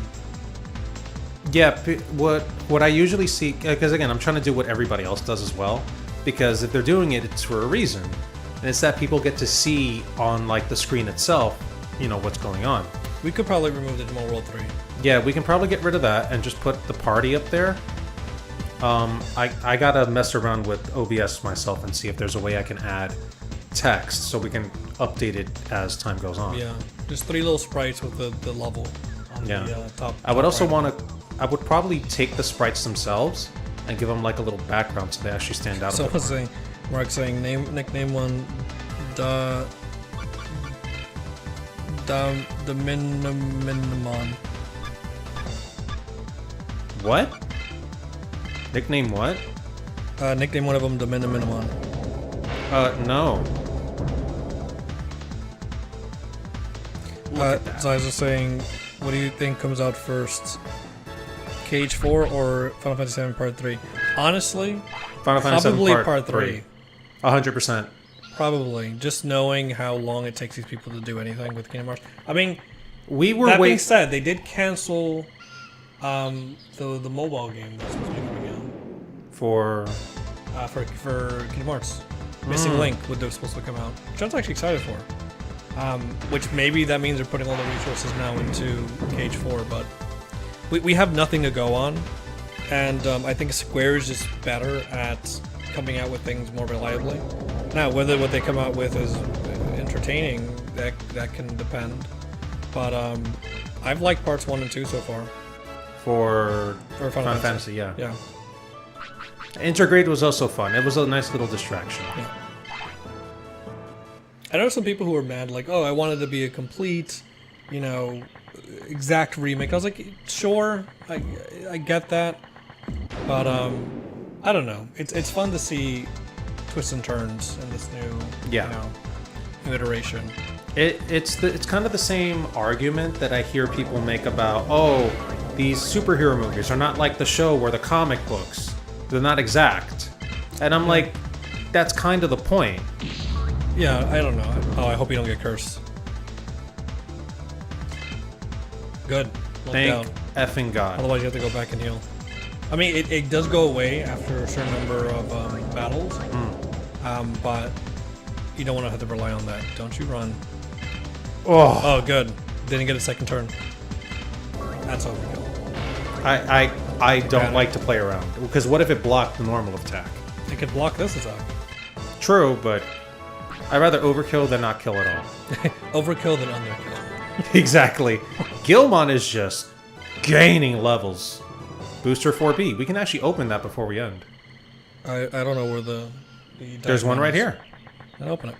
Yeah, what I usually see, because again, I'm trying to do what everybody else does as well, because if they're doing it, it's for a reason, and it's that people get to see on like the screen itself, you know, what's going on. We could probably remove the Digimon World 3. Yeah, we can probably get rid of that and just put the party up there. I gotta mess around with OBS myself and see if there's a way I can add text so we can update it as time goes on. Yeah, just 3 little sprites with the level on Yeah. the top. I would also right. want to. I would probably take the sprites themselves and give them like a little background so they actually stand out. Someone's saying, Mark saying, nickname one, the Minimon. What? Nickname what? Nickname one of them the Minimon. No. So I was just saying, what do you think comes out first? Cage 4 or Final Fantasy 7 Part 3? Honestly, Final Fantasy probably VII Part 3. 100%. Probably. Just knowing how long it takes these people to do anything with Kingdom Hearts. I mean, We were that being waiting. said, they did cancel the mobile game that's supposed to be coming For out for Kingdom Hearts. Missing Link was supposed to come out, which I was actually excited for. Which maybe that means they're putting all the resources now into Cage 4, but we have nothing to go on, and I think Square is just better at coming out with things more reliably. Now, whether what they come out with is entertaining, that can depend. But I've liked parts 1 and 2 so far. For Or Final Fantasy, yeah. Yeah. Intergrade was also fun. It was a nice little distraction. Yeah. I know some people who are mad, like, oh, I wanted to be a complete, you know, exact remake. I was like, sure, I get that, but I don't know. It's fun to see twists and turns in this new, Yeah. you know, new iteration. It's kind of the same argument that I hear people make about, oh, these superhero movies are not like the show or the comic books. They're not exact. And I'm like, that's kind of the point. Yeah, I don't know. Oh, I hope you don't get cursed. Good. Look Thank down. effing God. Otherwise, you have to go back and heal. I mean, it does go away after a certain number of battles, but you don't want to have to rely on that. Don't you run. Oh, Oh, good. Didn't get a second turn. That's overkill. I don't like to play around. Because what if it blocked the normal attack? It could block this attack. True, but I'd rather overkill than not kill at all. Overkill than underkill. Exactly. Gilmon is just gaining levels. Booster 4B. We can actually open that before we end. I don't know where the There's one right here. And open it.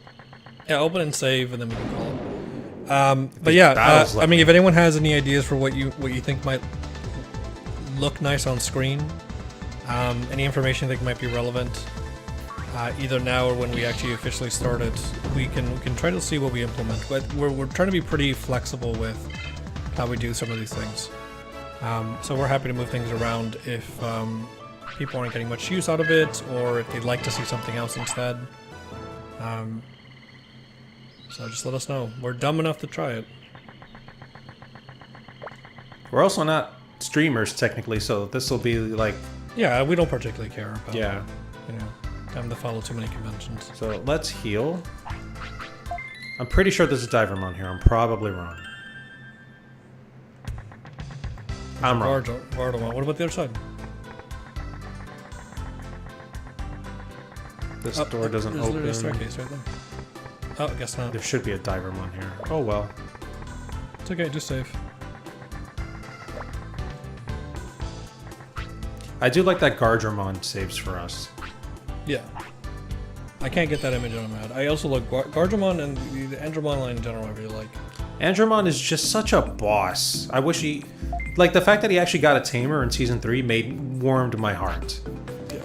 Yeah, open and save, and then we can call it. But These yeah, battles I let mean, me- if anyone has any ideas for what you think might look nice on screen, any information you think might be relevant, either now or when we actually officially start it, we can try to see what we implement. But we're trying to be pretty flexible with how we do some of these things. So we're happy to move things around if people aren't getting much use out of it, or if they'd like to see something else instead. So just let us know. We're dumb enough to try it. We're also not streamers technically, so this will be like, Yeah, we don't particularly care about, yeah. having to follow too many conventions. So let's heal. I'm pretty sure there's a Divermon here. I'm probably wrong. I'm wrong. Vardamon. What about the other side? This Up, door doesn't there's literally a open. staircase right there. Oh, I guess not. There should be a Divermon here. Oh well. It's okay, just save. I do like that Gardramon saves for us. Yeah. I can't get that image out of my head. I also like Gardramon and the Endramon line in general I really like. Andromon is just such a boss. I wish he... Like, the fact that he actually got a tamer in Season 3 warmed my heart. Yeah.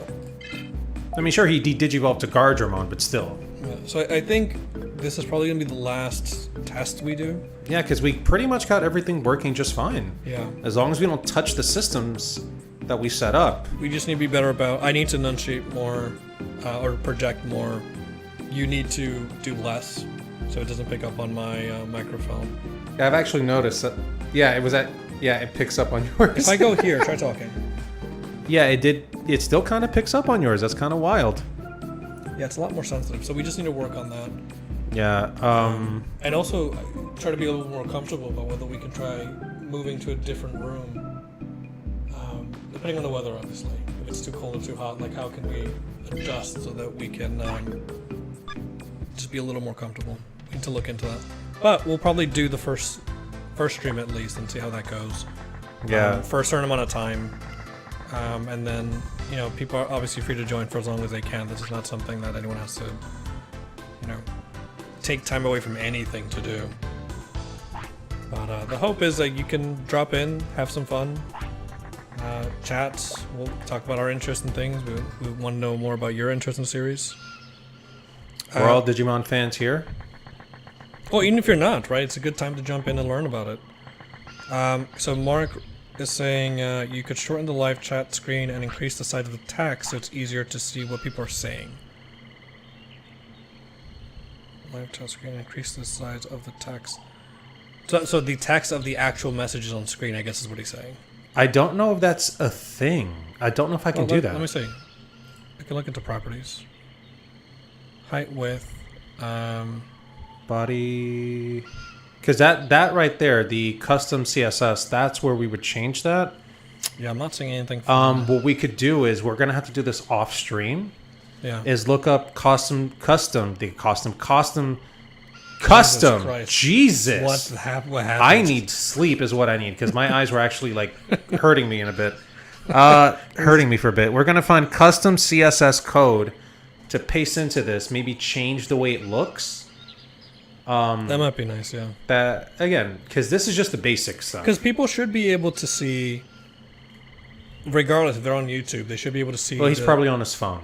I mean, sure, he de-digivolved to Gardramon, but still. Yeah. So I think this is probably going to be the last test we do. Yeah, because we pretty much got everything working just fine. Yeah. As long as we don't touch the systems that we set up. We just need to be better about... I need to enunciate more, or project more. You need to do less, so it doesn't pick up on my microphone. Yeah, I've actually noticed that... Yeah, it was at... Yeah, it picks up on yours. If I go here, try talking. Yeah, it did. It still kind of picks up on yours. That's kind of wild. Yeah, it's a lot more sensitive, so we just need to work on that. Yeah, And also try to be a little more comfortable about whether we can try moving to a different room. Depending on the weather, obviously. If it's too cold or too hot, like how can we adjust so that we can just be a little more comfortable? We need to look into that. But we'll probably do the first stream at least and see how that goes. Yeah. For a certain amount of time. And then, you know, people are obviously free to join for as long as they can. This is not something that anyone has to, you know, take time away from anything to do. But the hope is that you can drop in, have some fun, chats. We'll talk about our interests and things. We want to know more about your interest in the series. We're all Digimon fans here. Well, even if you're not, right? It's a good time to jump in and learn about it. So Mark is saying you could shorten the live chat screen and increase the size of the text so it's easier to see what people are saying. Live chat screen, increase the size of the text. So the text of the actual messages on screen, I guess, is what he's saying. I don't know if that's a thing. I don't know if I can do that. Let me see. I can look into properties. Height, width, Body... Because that right there, the custom CSS, that's where we would change that. yeah, I'm not seeing anything. What we could do is, we're going to have to do this off stream, yeah. is look up custom, Christ. Jesus. What happened? I need sleep is what I need, because my eyes were actually like hurting me in a bit. Hurting me for a bit. We're going to find custom CSS code to paste into this, maybe change the way it looks. That might be nice, yeah. That, again, because this is just the basic stuff. Because people should be able to see, regardless if they're on YouTube, they should be able to see. Well, he's probably on his phone.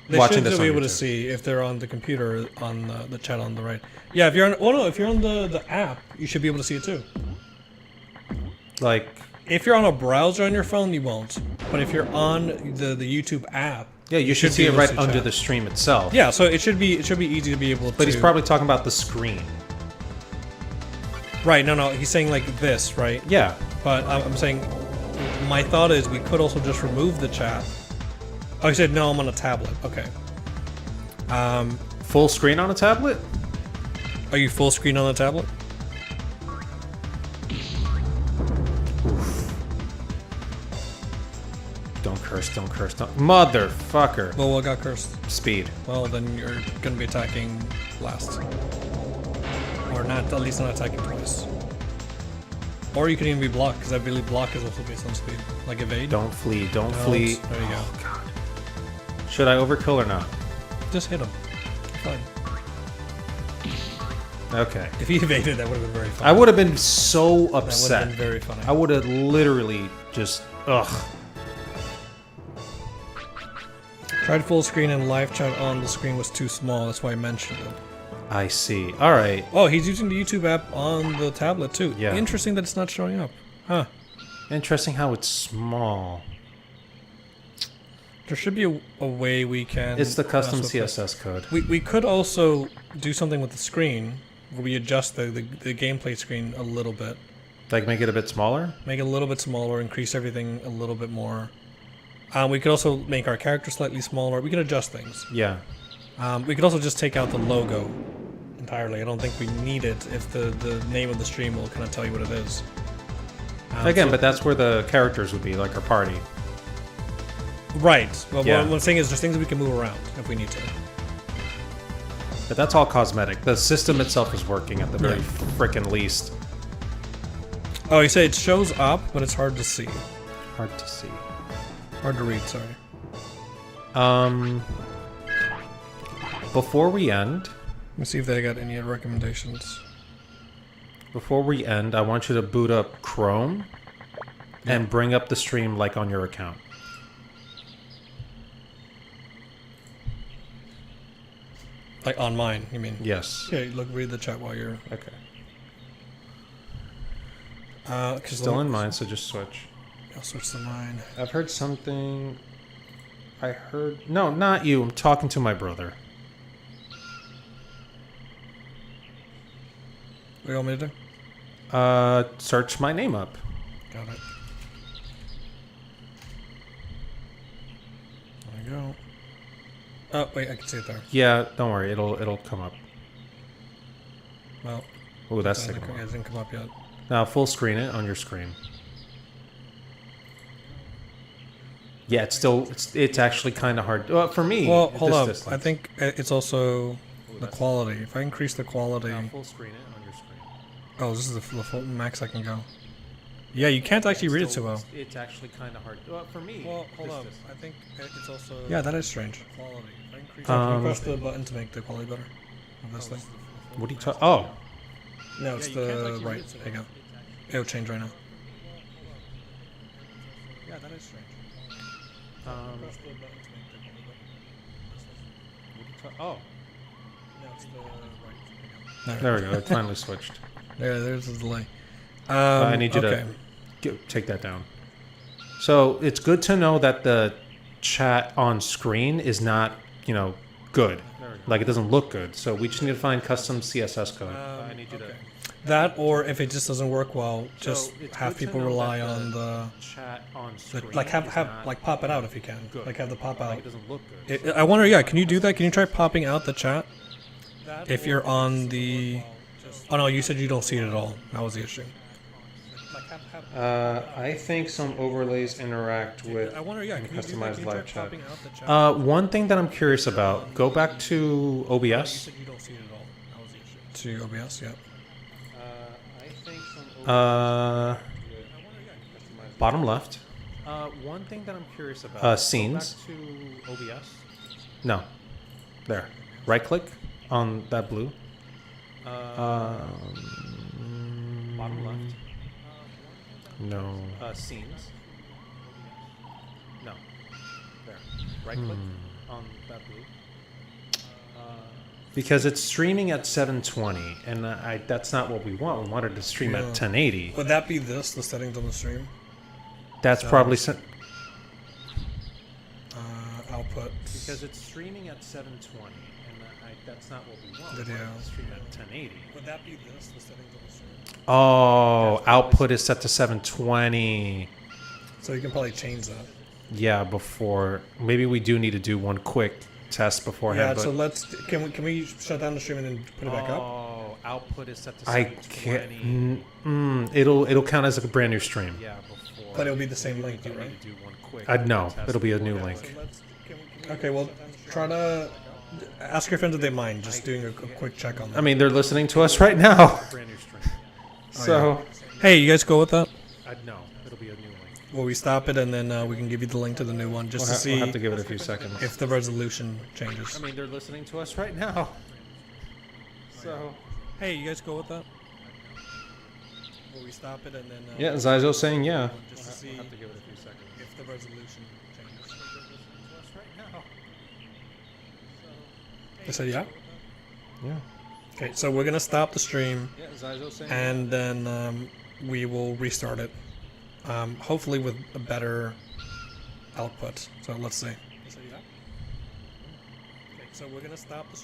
They watching should this be on able to YouTube. see if they're on the computer on the chat on the right. Yeah, if you're on, well, no, if you're on the app, you should be able to see it too. Like, If you're on a browser on your phone, you won't. But if you're on the YouTube app, yeah, you should be see it able to right see under chat. the stream itself. Yeah, so it should be easy to be able to. But he's probably talking about the screen. right. No, he's saying like this, right? Yeah. But I'm saying, my thought is we could also just remove the chat. Oh, he said no. I'm on a tablet. Okay. Full screen on a tablet? Are you full screen on the tablet? Don't curse, don't curse, don't... Motherfucker. Well, what got cursed? Speed. Well, then you're gonna be attacking last, or not. At least not attacking twice. Or you can even be blocked, because I believe block is also based on speed, like evade. Don't flee, don't No, flee. There you go. Oh, God. Should I overkill or not? Just hit him. Fine. Okay. If he evaded, that would have been very funny. I would have been so That would have upset. been very funny. I would have literally just ugh. Tried full screen and live chat on the screen was too small. That's why I mentioned it. I see. All right. Oh, he's using the YouTube app on the tablet too. Yeah. Interesting that it's not showing up. Huh. Interesting how it's small. There should be a way we can... It's the custom mess with this. CSS code. We could also do something with the screen where we adjust the gameplay screen a little bit. Like make it a bit smaller? Make it a little bit smaller, increase everything a little bit more. We could also make our character slightly smaller. We can adjust things. Yeah. We could also just take out the logo entirely. I don't think we need it if the name of the stream will kind of tell you what it is. Again, but that's where the characters would be, like our party. Right. Well, Yeah. what I'm saying is there's things we can move around if we need to. But that's all cosmetic. The system itself is working at the very Yeah. frickin' least. Oh, you say it shows up, but it's hard to see. Hard to see. Hard to read, sorry. Before we end, Let me see if they got any recommendations. I want you to boot up Chrome and bring up the stream like on your account. Like on mine, you mean? Yes. Yeah, look, read the chat while you're... Okay. 'Cause Still in mine, so just switch. I'll switch to mine. I've heard something. No, not you. I'm talking to my brother. What do you want me to do? Search my name up. Got it. There we go. Oh, wait, I can see it there. Yeah, don't worry. It'll come up. Well, Oh, that's it taking a while. hasn't come up yet. Now full screen it on your screen. Yeah, it's actually kind of hard. Well, for me. Well, at hold this up. distance. I think it's also the quality. If I increase the quality... Now full screen it on your screen. Oh, this is the full max I can go. Yeah, you can't actually read it too well. It's actually kind of hard. Well, for me. Well, at hold this up. distance. I think it's also... Yeah, that is strange. Quality. If I increase Um, press the button to make the quality better. Of this thing. What are you talking? Oh, No, it's the right. There you go. It'll change right now. Yeah, that is strange. Press the button to make the quality better. oh. No, it's the right. There we go. It finally switched. There's the delay. I need you okay. to take that down. So it's good to know that the chat on screen is not, good. Like it doesn't look good. So we just need to find custom CSS code. I need you to. That, or if it just doesn't work well, just it's have good to people know rely that on the chat on screen. like have is not like pop it out if you can. good. Like have the pop Like out. it doesn't look good. I wonder, yeah, can you do that? Can you try popping out the chat? If you're on the... Oh no, you said you don't see it at all. That was the issue. I think some overlays interact with I wonder, yeah, can you do that? customized Can you try live chat. popping out the chat? One thing that I'm curious about, go back to You OBS. said you don't see it at all. That was the issue. To OBS, yeah. Bottom left. One thing that I'm curious about. Scenes. Go back to OBS. No. There. Right click on that blue. Bottom left. No. Scenes. No. There. Right click on that blue. Because it's streaming at 720, and that's not what we want. We wanted to stream at Yeah. 1080. Would that be this, the settings on the stream? That's probably Output. because it's streaming at 720, and that's not what we want. Video. We wanted to stream at 1080. Would that be this, the settings on the stream? Oh, output is set to 720. So you can probably change that. Yeah, before maybe we do need to do one quick test beforehand. Yeah, so but can we shut down the stream and then put it back up? Oh, output is set to 720. I can't. It'll count as a brand new stream. Yeah, before. But it'll be the same link, though, right? No, it'll be a new link. Okay, well, try to ask your friends if they mind just doing a quick check on that. I mean, they're listening to us right now. Brand new stream. So, Hey, you guys go with that? no, it'll be a new link. will we stop it and then we can give you the link to the new one just to see We'll have to give it a few seconds. if the resolution changes. I mean, they're listening to us right now. So. Hey, you guys go with that? Will we stop it and then Yeah, Zyzo's saying yeah. just to see We'll have to give it a few seconds. if the resolution changes. I said yeah. Yeah. Okay, so we're gonna stop the stream Yeah, Zyzo's saying and then we will restart it. Hopefully with a better output. So let's see. I said yeah. Okay, so we're gonna stop the stream.